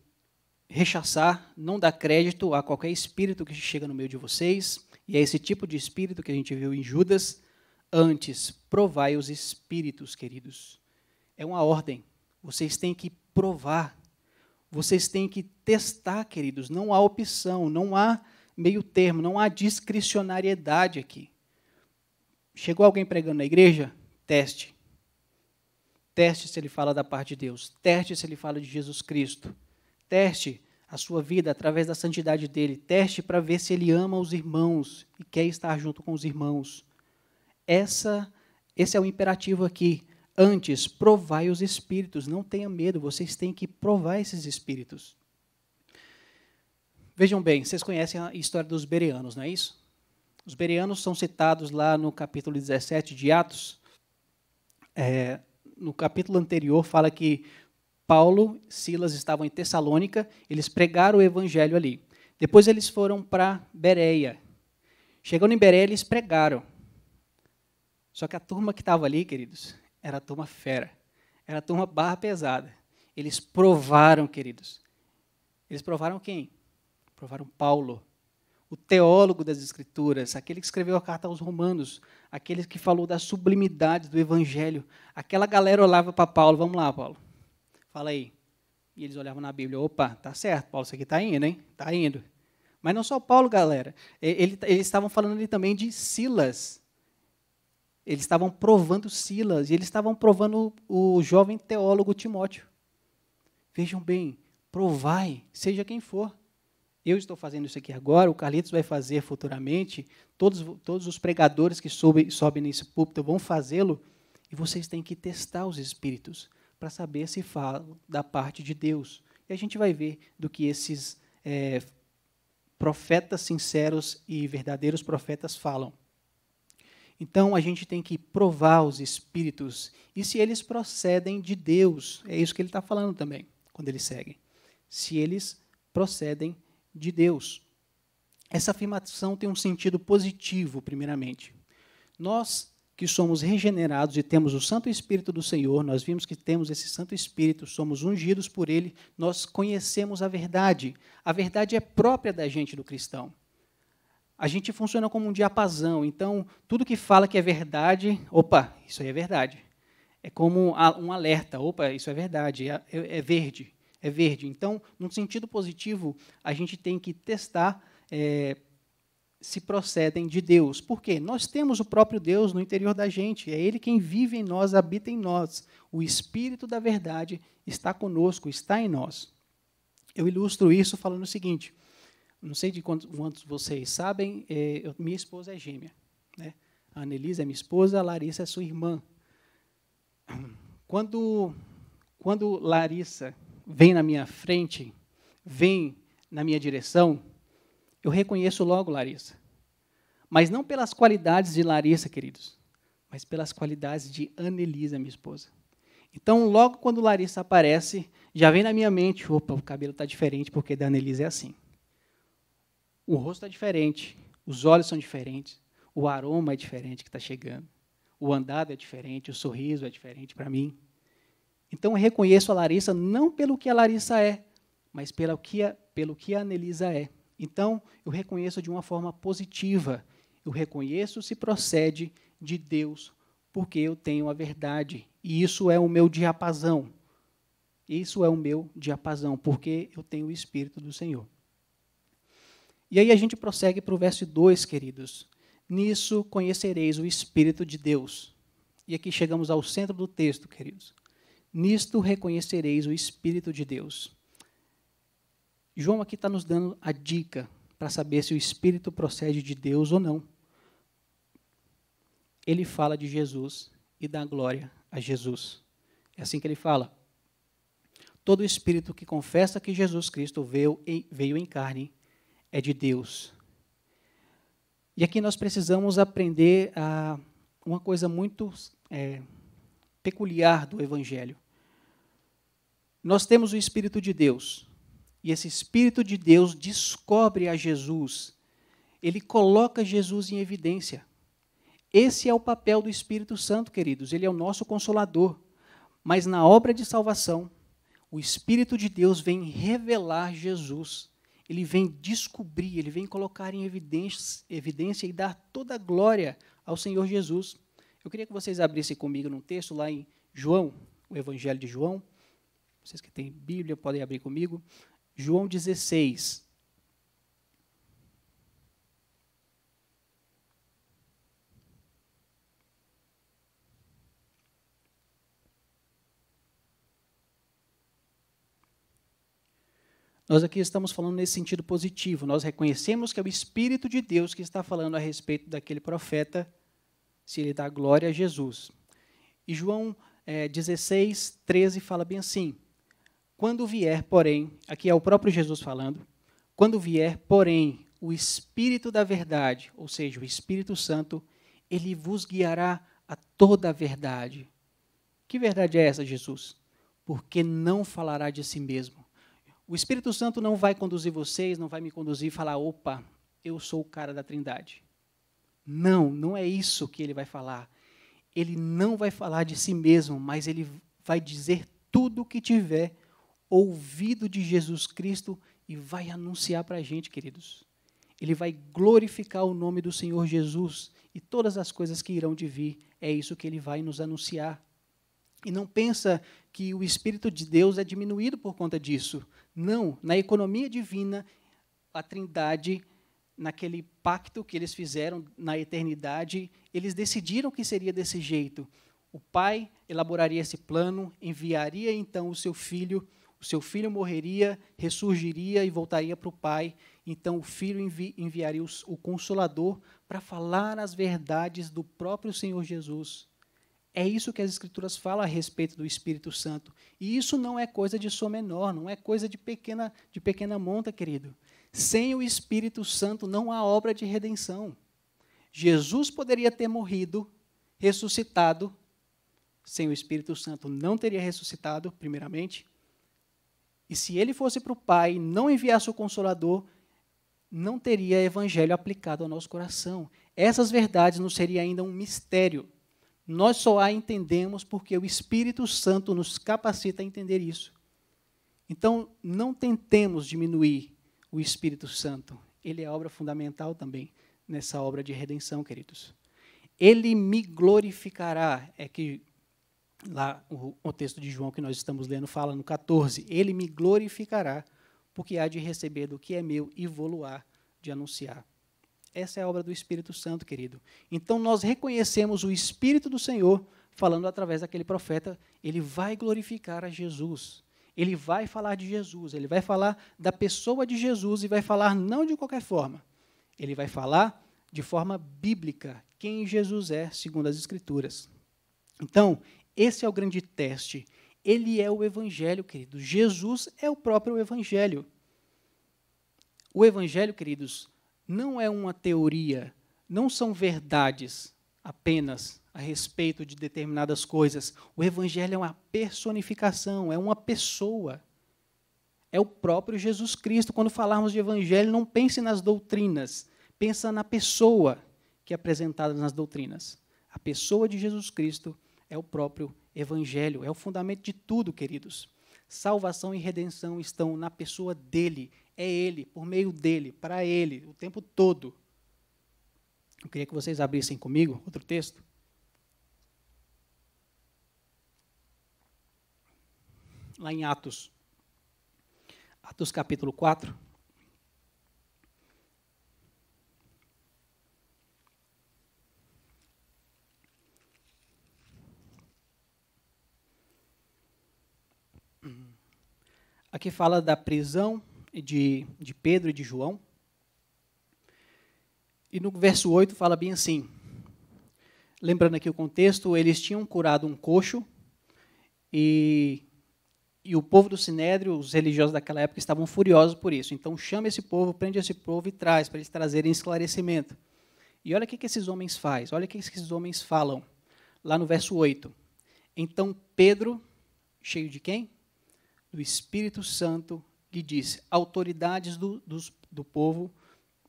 rechaçar, não dar crédito a qualquer espírito que chega no meio de vocês. E é esse tipo de espírito que a gente viu em Judas. Antes, provai os espíritos, queridos. É uma ordem. Vocês têm que provar. Vocês têm que testar, queridos. Não há opção, não há meio termo, não há discricionariedade aqui. Chegou alguém pregando na igreja? Teste. Teste se ele fala da parte de Deus. Teste se ele fala de Jesus Cristo. Teste a sua vida através da santidade dele. Teste para ver se ele ama os irmãos e quer estar junto com os irmãos. Esse é o imperativo aqui. Antes, provai os espíritos. Não tenha medo, vocês têm que provar esses espíritos. Vejam bem, vocês conhecem a história dos bereanos, não é isso? Os bereanos são citados lá no capítulo 17 de Atos. No capítulo anterior, fala que Paulo e Silas estavam em Tessalônica, eles pregaram o evangelho ali. Depois eles foram para Bereia. Chegando em Bereia, eles pregaram. Só que a turma que estava ali, queridos, era a turma fera. Era a turma barra pesada. Eles provaram, queridos. Eles provaram quem? Provaram Paulo. o teólogo das Escrituras, aquele que escreveu a carta aos Romanos, aquele que falou da sublimidade do Evangelho. Aquela galera olhava para Paulo, vamos lá, Paulo, fala aí. E eles olhavam na Bíblia, opa, tá certo, Paulo, isso aqui está indo, hein? Está indo. Mas não só Paulo, galera. Eles estavam falando ali também de Silas. Eles estavam provando Silas, e eles estavam provando o jovem teólogo Timóteo. Vejam bem, provai, seja quem for. Eu estou fazendo isso aqui agora, o Carlitos vai fazer futuramente, todos os pregadores que sobem nesse púlpito vão fazê-lo, e vocês têm que testar os espíritos para saber se falam da parte de Deus. E a gente vai ver do que esses profetas sinceros e verdadeiros profetas falam. Então, a gente tem que provar os espíritos, e se eles procedem de Deus, é isso que ele está falando também, quando eles seguem. Se eles procedem de Deus. Essa afirmação tem um sentido positivo, primeiramente. Nós que somos regenerados e temos o Santo Espírito do Senhor, nós vimos que temos esse Santo Espírito, somos ungidos por Ele, nós conhecemos a verdade. A verdade é própria da gente, do cristão. A gente funciona como um diapasão, então, tudo que fala que é verdade, opa, isso aí é verdade. É como um alerta, opa, isso é verdade, é verde. É verde. Então, num sentido positivo, a gente tem que testar se procedem de Deus. Por quê? Nós temos o próprio Deus no interior da gente. É Ele quem vive em nós, habita em nós. O Espírito da verdade está conosco, está em nós. Eu ilustro isso falando o seguinte. Não sei de quantos vocês sabem, minha esposa é gêmea. Né? A Annelise é minha esposa, a Larissa é sua irmã. Quando Larissa vem na minha frente, vem na minha direção, eu reconheço logo Larissa. Mas não pelas qualidades de Larissa, queridos, mas pelas qualidades de Annelise, minha esposa. Então, logo quando Larissa aparece, já vem na minha mente, opa, o cabelo está diferente, porque da Annelise é assim. O rosto está diferente, os olhos são diferentes, o aroma é diferente que está chegando, o andado é diferente, o sorriso é diferente para mim. Então, eu reconheço a Larissa não pelo que a Larissa é, mas pelo que a Annelisa é. Então, eu reconheço de uma forma positiva. Eu reconheço se procede de Deus, porque eu tenho a verdade. E isso é o meu diapasão. Isso é o meu diapasão, porque eu tenho o Espírito do Senhor. E aí a gente prossegue para o verso 2, queridos. Nisso conhecereis o Espírito de Deus. E aqui chegamos ao centro do texto, queridos. Nisto reconhecereis o Espírito de Deus. João aqui está nos dando a dica para saber se o Espírito procede de Deus ou não. Ele fala de Jesus e dá glória a Jesus. É assim que ele fala. Todo Espírito que confessa que Jesus Cristo veio em carne é de Deus. E aqui nós precisamos aprender uma coisa muito peculiar do Evangelho. Nós temos o Espírito de Deus, e esse Espírito de Deus descobre a Jesus, ele coloca Jesus em evidência. Esse é o papel do Espírito Santo, queridos, ele é o nosso Consolador. Mas na obra de salvação, o Espírito de Deus vem revelar Jesus, ele vem descobrir, ele vem colocar em evidência e dar toda a glória ao Senhor Jesus. Eu queria que vocês abrissem comigo num texto lá em João, o Evangelho de João. Vocês que têm Bíblia podem abrir comigo. João 16. Nós aqui estamos falando nesse sentido positivo. Nós reconhecemos que é o Espírito de Deus que está falando a respeito daquele profeta, se ele dá glória a Jesus. E João 16, 13 fala bem assim. Quando vier, porém, aqui é o próprio Jesus falando, quando vier, porém, o Espírito da verdade, ou seja, o Espírito Santo, ele vos guiará a toda a verdade. Que verdade é essa, Jesus? Porque não falará de si mesmo. O Espírito Santo não vai conduzir vocês, não vai me conduzir e falar, opa, eu sou o cara da Trindade. Não, não é isso que ele vai falar. Ele não vai falar de si mesmo, mas ele vai dizer tudo o que tiver ouvido de Jesus Cristo e vai anunciar para a gente, queridos. ele vai glorificar o nome do Senhor Jesus e todas as coisas que irão de vir, é isso que ele vai nos anunciar. E não pensa que o Espírito de Deus é diminuído por conta disso. Não, na economia divina, a Trindade, naquele pacto que eles fizeram na eternidade, eles decidiram que seria desse jeito. O Pai elaboraria esse plano, enviaria então o seu filho morreria, ressurgiria e voltaria para o Pai. Então o Filho enviaria o Consolador para falar as verdades do próprio Senhor Jesus. É isso que as Escrituras falam a respeito do Espírito Santo. E isso não é coisa de som menor, não é coisa de pequena monta, querido. Sem o Espírito Santo não há obra de redenção. Jesus poderia ter morrido, ressuscitado. Sem o Espírito Santo não teria ressuscitado, primeiramente. E se ele fosse para o Pai e não enviasse o Consolador, não teria evangelho aplicado ao nosso coração. Essas verdades não seriam ainda um mistério. Nós só a entendemos porque o Espírito Santo nos capacita a entender isso. Então, não tentemos diminuir o Espírito Santo. Ele é a obra fundamental também nessa obra de redenção, queridos. Ele me glorificará, é que lá o texto de João que nós estamos lendo fala no 14, ele me glorificará, porque há de receber do que é meu e vou-lo-á de anunciar. Essa é a obra do Espírito Santo, querido. Então, nós reconhecemos o Espírito do Senhor falando através daquele profeta, ele vai glorificar a Jesus. Ele vai falar de Jesus, ele vai falar da pessoa de Jesus e vai falar não de qualquer forma. Ele vai falar de forma bíblica quem Jesus é, segundo as Escrituras. Então, esse é o grande teste. Ele é o Evangelho, querido. Jesus é o próprio Evangelho. O Evangelho, queridos, não é uma teoria, não são verdades apenas a respeito de determinadas coisas. O Evangelho é uma personificação, é uma pessoa. É o próprio Jesus Cristo. Quando falarmos de Evangelho, não pense nas doutrinas, pensa na pessoa que é apresentada nas doutrinas. A pessoa de Jesus Cristo é o próprio Evangelho, é o fundamento de tudo, queridos. Salvação e redenção estão na pessoa dele, é ele, por meio dele, para ele, o tempo todo. Eu queria que vocês abrissem comigo outro texto. Lá em Atos capítulo 4. Aqui fala da prisão de Pedro e de João. E no verso 8 fala bem assim, lembrando aqui o contexto, eles tinham curado um coxo e o povo do Sinédrio, os religiosos daquela época, estavam furiosos por isso. Então chama esse povo, prende esse povo e traz, para eles trazerem esclarecimento. E olha o que esses homens fazem, olha o que esses homens falam, lá no verso 8. Então Pedro, cheio de quem? Do Espírito Santo, lhe disse, autoridades do povo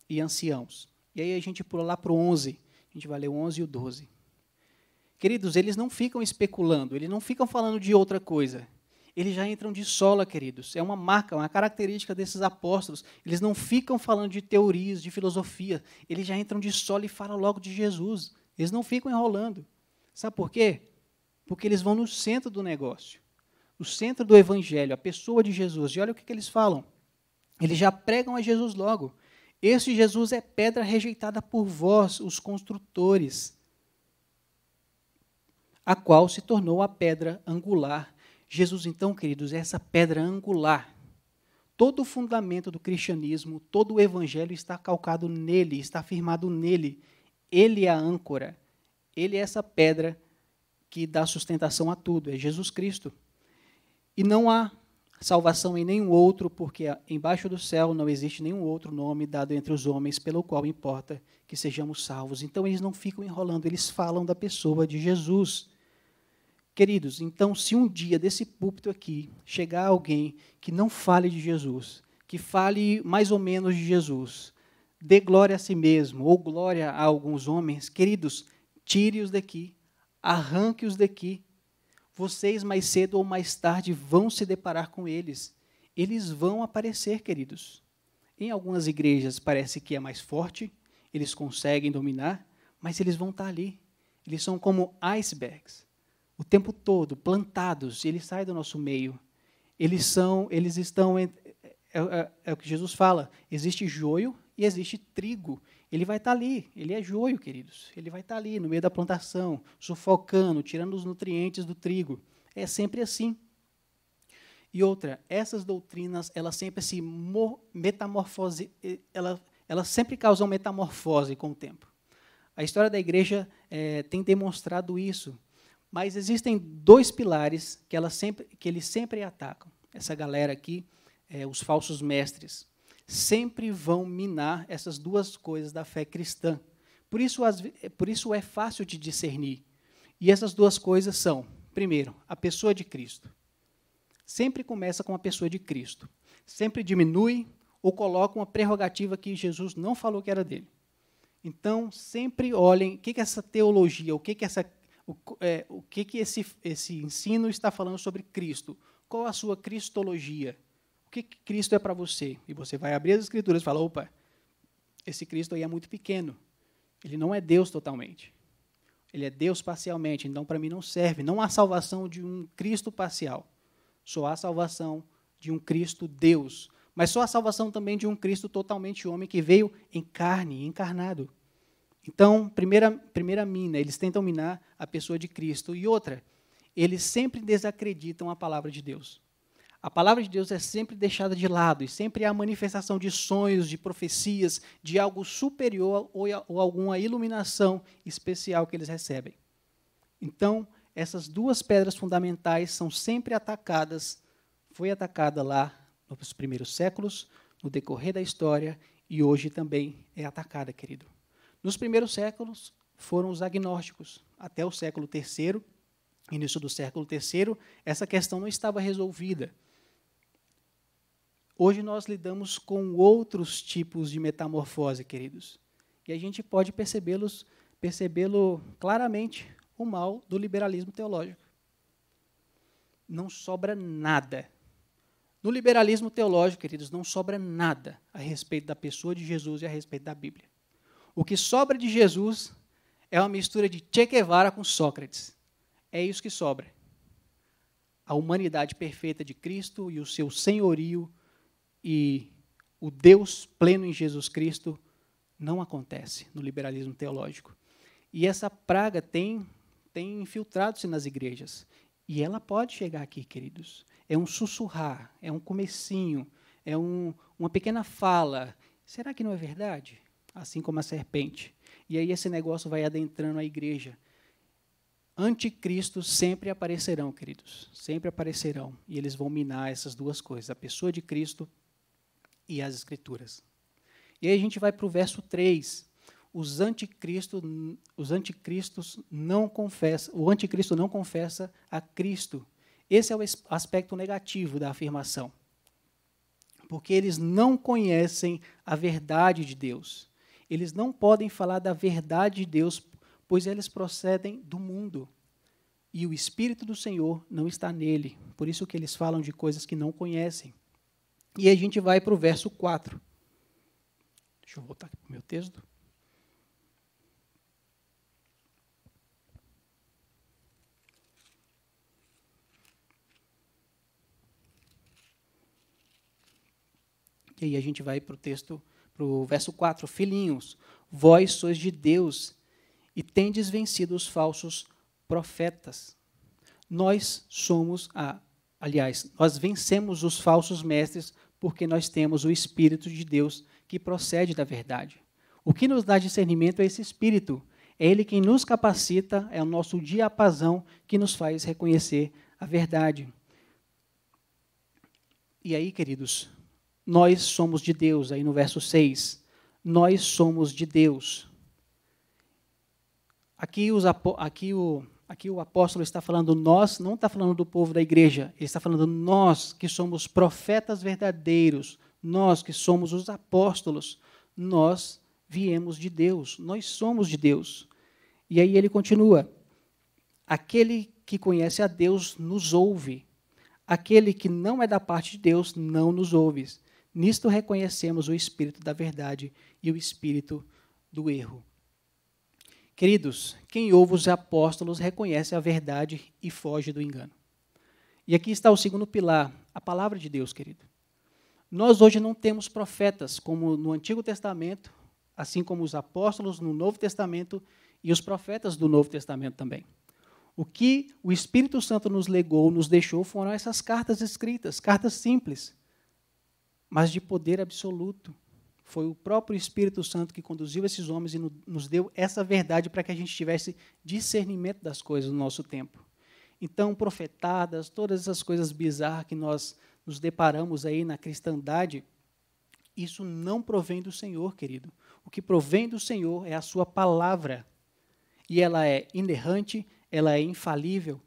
e anciãos. E aí a gente pula lá para o 11, a gente vai ler o 11 e o 12. Queridos, eles não ficam especulando, eles não ficam falando de outra coisa. Eles já entram de sola, queridos. É uma marca, uma característica desses apóstolos. Eles não ficam falando de teorias, de filosofia. Eles já entram de sola e falam logo de Jesus. Eles não ficam enrolando. Sabe por quê? Porque eles vão no centro do negócio. O centro do Evangelho, a pessoa de Jesus. E olha o que eles falam. Eles já pregam a Jesus logo. Este Jesus é pedra rejeitada por vós, os construtores, a qual se tornou a pedra angular. Jesus, então, queridos, é essa pedra angular. Todo o fundamento do cristianismo, todo o Evangelho está calcado nele, está firmado nele. Ele é a âncora. Ele é essa pedra que dá sustentação a tudo. É Jesus Cristo. E não há salvação em nenhum outro, porque embaixo do céu não existe nenhum outro nome dado entre os homens pelo qual importa que sejamos salvos. Então, eles não ficam enrolando, eles falam da pessoa de Jesus. Queridos, então, se um dia desse púlpito aqui chegar alguém que não fale de Jesus, que fale mais ou menos de Jesus, dê glória a si mesmo, ou glória a alguns homens, queridos, tire-os daqui, arranque-os daqui. Vocês, mais cedo ou mais tarde, vão se deparar com eles. Eles vão aparecer, queridos. em algumas igrejas parece que é mais forte, eles conseguem dominar, mas eles vão estar ali. Eles são como icebergs, o tempo todo, plantados, e eles saem do nosso meio. Eles estão, é o que Jesus fala, existe joio e existe trigo. Ele vai estar ali, ele é joio, queridos. Ele vai estar ali, no meio da plantação, sufocando, tirando os nutrientes do trigo. É sempre assim. E outra, essas doutrinas, elas sempre se metamorfose, elas sempre causam metamorfose com o tempo. A história da igreja tem demonstrado isso, mas existem dois pilares que eles sempre atacam. Essa galera aqui, os falsos mestres, sempre vão minar essas duas coisas da fé cristã. Por isso é fácil de discernir. E essas duas coisas são, primeiro, a pessoa de Cristo. Sempre começa com a pessoa de Cristo. Sempre diminui ou coloca uma prerrogativa que Jesus não falou que era dele. Então, sempre olhem o que essa teologia, o que esse ensino está falando sobre Cristo. Qual a sua cristologia? O que Cristo é para você? E você vai abrir as Escrituras e falar, opa, esse Cristo aí é muito pequeno. Ele não é Deus totalmente. Ele é Deus parcialmente, então para mim não serve. Não há salvação de um Cristo parcial. Só há salvação de um Cristo Deus. Mas só há salvação também de um Cristo totalmente homem que veio em carne, encarnado. Então, primeira mina, eles tentam minar a pessoa de Cristo. E outra, eles sempre desacreditam a palavra de Deus. A palavra de Deus é sempre deixada de lado, e sempre há a manifestação de sonhos, de profecias, de algo superior ou alguma iluminação especial que eles recebem. Então, essas duas pedras fundamentais são sempre atacadas, foi atacada lá nos primeiros séculos, no decorrer da história, e hoje também é atacada, querido. Nos primeiros séculos foram os agnósticos, até o século III, início do século III, essa questão não estava resolvida. Hoje nós lidamos com outros tipos de metamorfose, queridos, e a gente pode percebê-lo claramente, o mal do liberalismo teológico. Não sobra nada. No liberalismo teológico, queridos, não sobra nada a respeito da pessoa de Jesus e a respeito da Bíblia. O que sobra de Jesus é uma mistura de Che Guevara com Sócrates. É isso que sobra. A humanidade perfeita de Cristo e o seu senhorio e o Deus pleno em Jesus Cristo não acontece no liberalismo teológico. E essa praga tem infiltrado-se nas igrejas. E ela pode chegar aqui, queridos. É um sussurrar, é um comecinho, é uma pequena fala. Será que não é verdade? Assim como a serpente. E aí esse negócio vai adentrando a igreja. Anticristos sempre aparecerão, queridos. Sempre aparecerão. E eles vão minar essas duas coisas, a pessoa de Cristo e as Escrituras. E aí a gente vai para o verso 3. O anticristo não confessa a Cristo. Esse é o aspecto negativo da afirmação. Porque eles não conhecem a verdade de Deus. Eles não podem falar da verdade de Deus, pois eles procedem do mundo. E o Espírito do Senhor não está nele. Por isso que eles falam de coisas que não conhecem. E aí a gente vai para o verso 4. Deixa eu voltar aqui para o meu texto. E aí a gente vai para o texto, para o verso 4. Filhinhos, vós sois de Deus e tendes vencido os falsos profetas. Nós vencemos os falsos mestres porque nós temos o Espírito de Deus que procede da verdade. O que nos dá discernimento é esse Espírito. É Ele quem nos capacita, é o nosso diapasão que nos faz reconhecer a verdade. E aí, queridos, nós somos de Deus, aí no verso 6. Nós somos de Deus. Aqui o apóstolo está falando nós, não está falando do povo da igreja, ele está falando nós que somos profetas verdadeiros, nós que somos os apóstolos, nós viemos de Deus, nós somos de Deus. E aí ele continua, aquele que conhece a Deus nos ouve, aquele que não é da parte de Deus não nos ouve. Nisto reconhecemos o espírito da verdade e o espírito do erro. Queridos, quem ouve os apóstolos reconhece a verdade e foge do engano. E aqui está o segundo pilar, a palavra de Deus, querido. Nós hoje não temos profetas como no Antigo Testamento, assim como os apóstolos no Novo Testamento e os profetas do Novo Testamento também. O que o Espírito Santo nos legou, nos deixou, foram essas cartas escritas, cartas simples, mas de poder absoluto. Foi o próprio Espírito Santo que conduziu esses homens e nos deu essa verdade para que a gente tivesse discernimento das coisas no nosso tempo. Então, profetadas, todas essas coisas bizarras que nós nos deparamos aí na cristandade, isso não provém do Senhor, querido. O que provém do Senhor é a sua palavra. E ela é inerrante, ela é infalível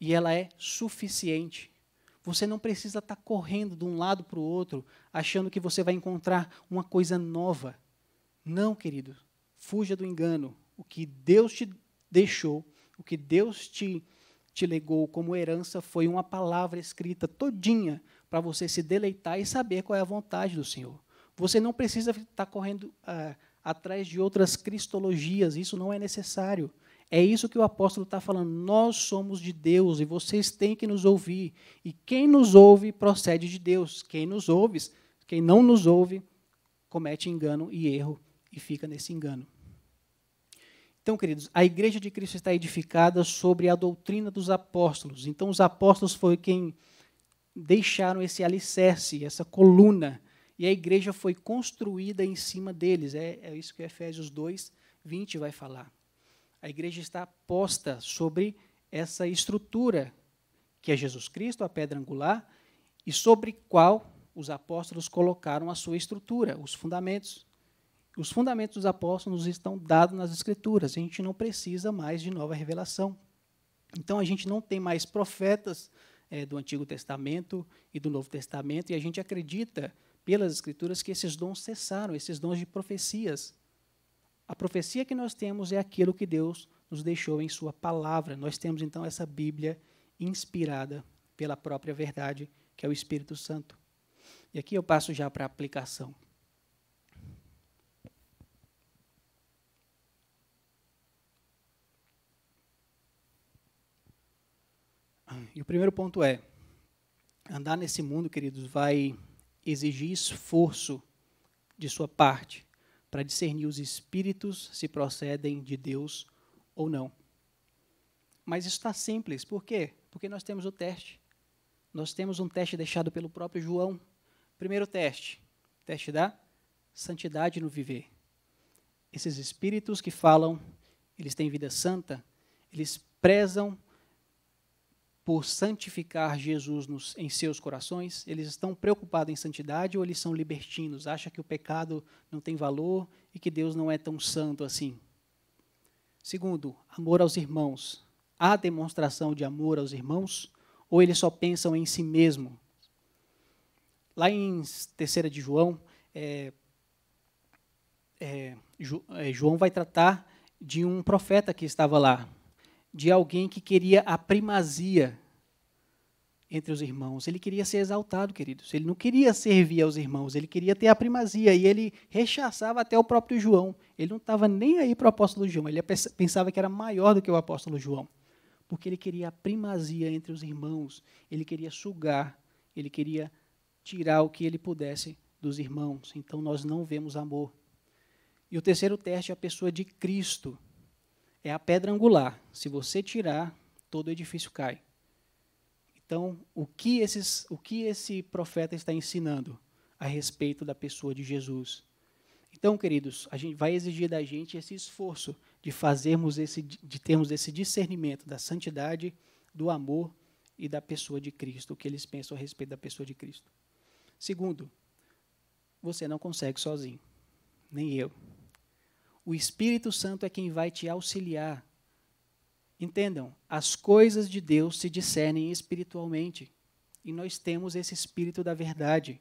e ela é suficiente. Você não precisa estar correndo de um lado para o outro, achando que você vai encontrar uma coisa nova. Não, querido. Fuja do engano. O que Deus te deixou, o que Deus te legou como herança foi uma palavra escrita todinha para você se deleitar e saber qual é a vontade do Senhor. Você não precisa estar correndo atrás de outras cristologias, isso não é necessário. É isso que o apóstolo está falando. Nós somos de Deus e vocês têm que nos ouvir. E quem nos ouve procede de Deus. Quem não nos ouve, comete engano e erro e fica nesse engano. Então, queridos, a igreja de Cristo está edificada sobre a doutrina dos apóstolos. Então, os apóstolos foram quem deixaram esse alicerce, essa coluna, e a igreja foi construída em cima deles. É isso que Efésios 2:20 vai falar. A igreja está posta sobre essa estrutura, que é Jesus Cristo, a pedra angular, e sobre qual os apóstolos colocaram a sua estrutura, os fundamentos. Os fundamentos dos apóstolos estão dados nas Escrituras. A gente não precisa mais de nova revelação. Então, a gente não tem mais profetas do Antigo Testamento e do Novo Testamento, e a gente acredita, pelas Escrituras, que esses dons cessaram, esses dons de profecias. A profecia que nós temos é aquilo que Deus nos deixou em sua palavra. Nós temos, então, essa Bíblia inspirada pela própria verdade, que é o Espírito Santo. E aqui eu passo já para a aplicação. E o primeiro ponto é, andar nesse mundo, queridos, vai exigir esforço de sua parte para discernir os espíritos se procedem de Deus ou não. Mas isso está simples. Por quê? Porque nós temos o teste. Nós temos um teste deixado pelo próprio João. Primeiro teste da santidade no viver. Esses espíritos que falam, eles têm vida santa, eles prezam por santificar Jesus em seus corações? Eles estão preocupados em santidade ou eles são libertinos? Acham que o pecado não tem valor e que Deus não é tão santo assim? Segundo, amor aos irmãos. Há demonstração de amor aos irmãos ou eles só pensam em si mesmo? Lá em 3 de João, João vai tratar de um profeta que estava lá, de alguém que queria a primazia entre os irmãos. Ele queria ser exaltado, queridos. Ele não queria servir aos irmãos, ele queria ter a primazia. E ele rechaçava até o próprio João. Ele não estava nem aí para o apóstolo João. Ele pensava que era maior do que o apóstolo João. Porque ele queria a primazia entre os irmãos. Ele queria sugar, ele queria tirar o que ele pudesse dos irmãos. Então, nós não vemos amor. E o terceiro teste é a pessoa de Cristo. É a pedra angular. Se você tirar, todo o edifício cai. Então, o que esse profeta está ensinando a respeito da pessoa de Jesus? Então, queridos, a gente vai exigir da gente esse esforço de termos esse discernimento da santidade, do amor e da pessoa de Cristo, o que eles pensam a respeito da pessoa de Cristo. Segundo, você não consegue sozinho, nem eu. O Espírito Santo é quem vai te auxiliar. Entendam, as coisas de Deus se discernem espiritualmente. E nós temos esse Espírito da verdade.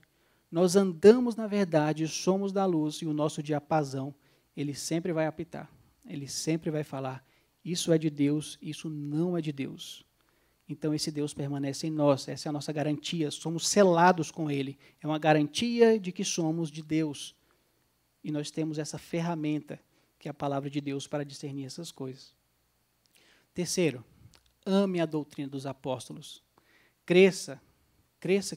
Nós andamos na verdade, somos da luz, e o nosso diapasão, ele sempre vai apitar. Ele sempre vai falar, isso é de Deus, isso não é de Deus. então esse Deus permanece em nós. Essa é a nossa garantia. Somos selados com Ele. É uma garantia de que somos de Deus. E nós temos essa ferramenta, que é a palavra de Deus, para discernir essas coisas. Terceiro, ame a doutrina dos apóstolos. Cresça,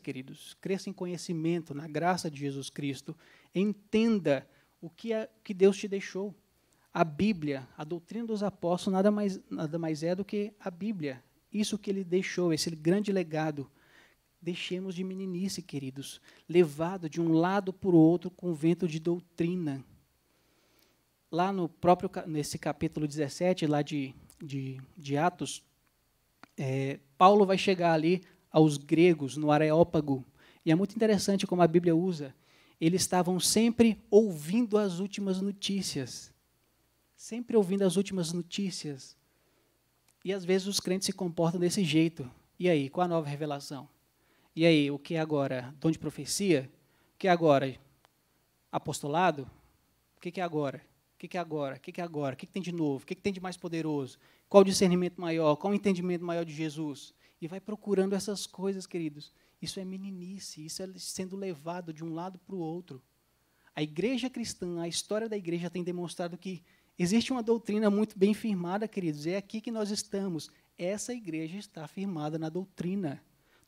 queridos, cresça em conhecimento, na graça de Jesus Cristo. Entenda o que Deus te deixou. A Bíblia, a doutrina dos apóstolos, nada mais é do que a Bíblia. Isso que Ele deixou, esse grande legado. Deixemos de meninice, queridos, levado de um lado para o outro com vento de doutrina. Lá nesse capítulo 17, lá de Atos, Paulo vai chegar ali aos gregos, no Areópago, e é muito interessante como a Bíblia usa. Eles estavam sempre ouvindo as últimas notícias. Sempre ouvindo as últimas notícias. E às vezes os crentes se comportam desse jeito. E aí, qual a nova revelação? E aí, o que é agora? Dom de profecia? O que é agora? Apostolado? O que é agora? O que é agora? O que é agora? O que tem de novo? O que tem de mais poderoso? Qual o discernimento maior? Qual o entendimento maior de Jesus? E vai procurando essas coisas, queridos. Isso é meninice, isso é sendo levado de um lado para o outro. A igreja cristã, a história da igreja tem demonstrado que existe uma doutrina muito bem firmada, queridos. É aqui que nós estamos. Essa igreja está firmada na doutrina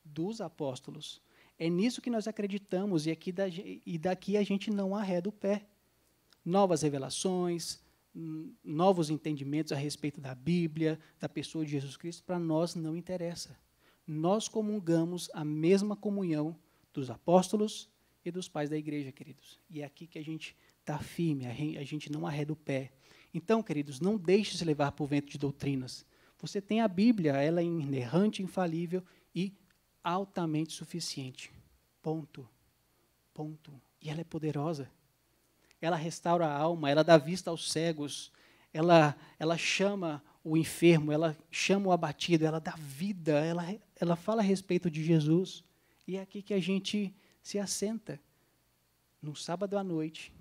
dos apóstolos. É nisso que nós acreditamos e daqui a gente não arreda o pé. Novas revelações, novos entendimentos a respeito da Bíblia, da pessoa de Jesus Cristo, para nós não interessa. Nós comungamos a mesma comunhão dos apóstolos e dos pais da igreja, queridos. E é aqui que a gente está firme, a gente não arreda o pé. Então, queridos, não deixe se levar por vento de doutrinas. Você tem a Bíblia, ela é inerrante, infalível e altamente suficiente. Ponto. Ponto. E ela é poderosa. Ela restaura a alma, ela dá vista aos cegos, ela chama o enfermo, ela chama o abatido, ela dá vida, ela fala a respeito de Jesus. E é aqui que a gente se assenta, num sábado à noite,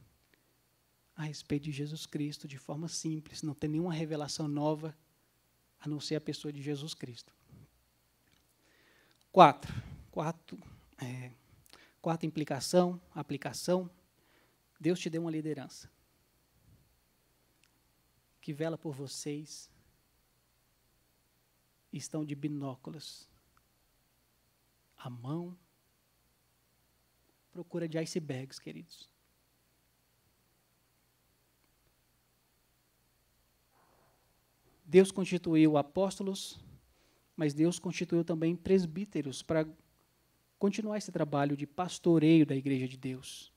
a respeito de Jesus Cristo, de forma simples, não tem nenhuma revelação nova, a não ser a pessoa de Jesus Cristo. Quarta aplicação, Deus te deu uma liderança que vela por vocês, estão de binóculos, à mão, procura de icebergs, queridos. Deus constituiu apóstolos, mas Deus constituiu também presbíteros para continuar esse trabalho de pastoreio da igreja de Deus.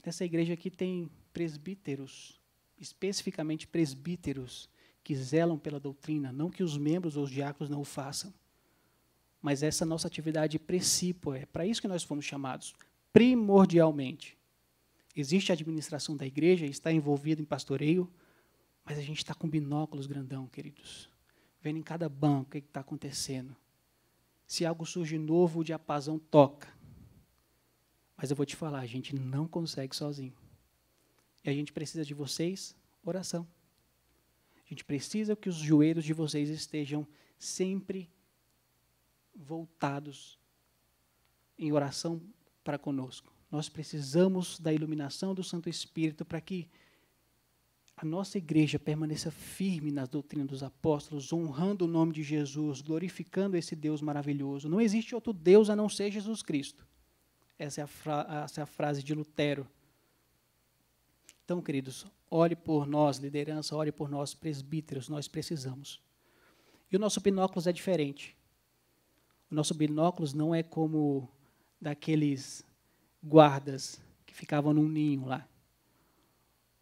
Nessa igreja aqui tem presbíteros, especificamente presbíteros, que zelam pela doutrina, não que os membros ou os diáconos não o façam, mas essa nossa atividade precípua, é para isso que nós fomos chamados, primordialmente. Existe a administração da igreja, está envolvido em pastoreio, mas a gente está com binóculos grandão, queridos, vendo em cada banco o que está acontecendo. Se algo surge novo, o diapasão toca. Mas eu vou te falar, a gente não consegue sozinho. E a gente precisa de vocês, oração. A gente precisa que os joelhos de vocês estejam sempre voltados em oração para conosco. Nós precisamos da iluminação do Santo Espírito para que a nossa igreja permaneça firme nas doutrinas dos apóstolos, honrando o nome de Jesus, glorificando esse Deus maravilhoso. Não existe outro Deus a não ser Jesus Cristo. Essa é a frase de Lutero. Então, queridos, ore por nós, liderança, ore por nós, presbíteros, nós precisamos. E o nosso binóculos é diferente. O nosso binóculos não é como daqueles guardas que ficavam num ninho lá.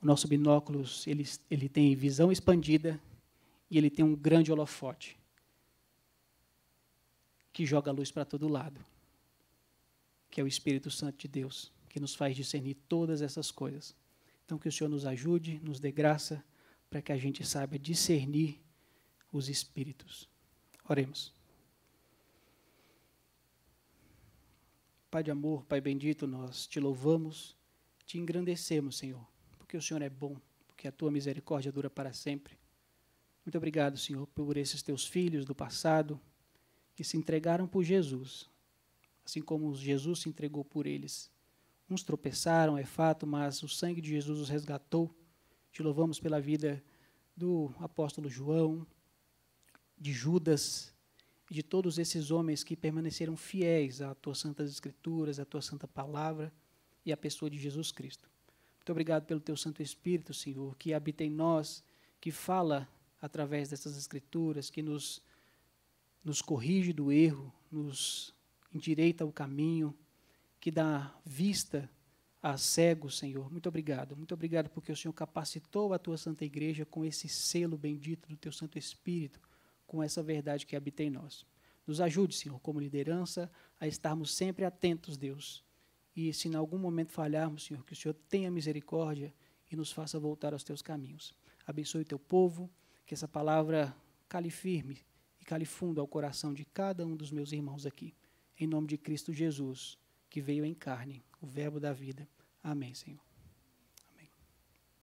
O nosso binóculos, ele tem visão expandida e ele tem um grande holofote que joga a luz para todo lado, que é o Espírito Santo de Deus, que nos faz discernir todas essas coisas. Então, que o Senhor nos ajude, nos dê graça, para que a gente saiba discernir os Espíritos. Oremos. Pai de amor, Pai bendito, nós te louvamos, te engrandecemos, Senhor, porque o Senhor é bom, porque a tua misericórdia dura para sempre. Muito obrigado, Senhor, por esses teus filhos do passado que se entregaram por Jesus, assim como Jesus se entregou por eles. Uns tropeçaram, é fato, mas o sangue de Jesus os resgatou. Te louvamos pela vida do apóstolo João, de Judas, e de todos esses homens que permaneceram fiéis às tuas santas escrituras, à tua santa palavra e à pessoa de Jesus Cristo. Muito obrigado pelo teu Santo Espírito, Senhor, que habita em nós, que fala através dessas escrituras, que nos corrige do erro, nos endireita o caminho, que dá vista a cegos, Senhor. Muito obrigado porque o Senhor capacitou a tua santa igreja com esse selo bendito do teu Santo Espírito, com essa verdade que habita em nós. Nos ajude, Senhor, como liderança, a estarmos sempre atentos, Deus. E se em algum momento falharmos, Senhor, que o Senhor tenha misericórdia e nos faça voltar aos teus caminhos. Abençoe o teu povo, que essa palavra cale firme e cale fundo ao coração de cada um dos meus irmãos aqui. Em nome de Cristo Jesus, que veio em carne, o verbo da vida. Amém, Senhor.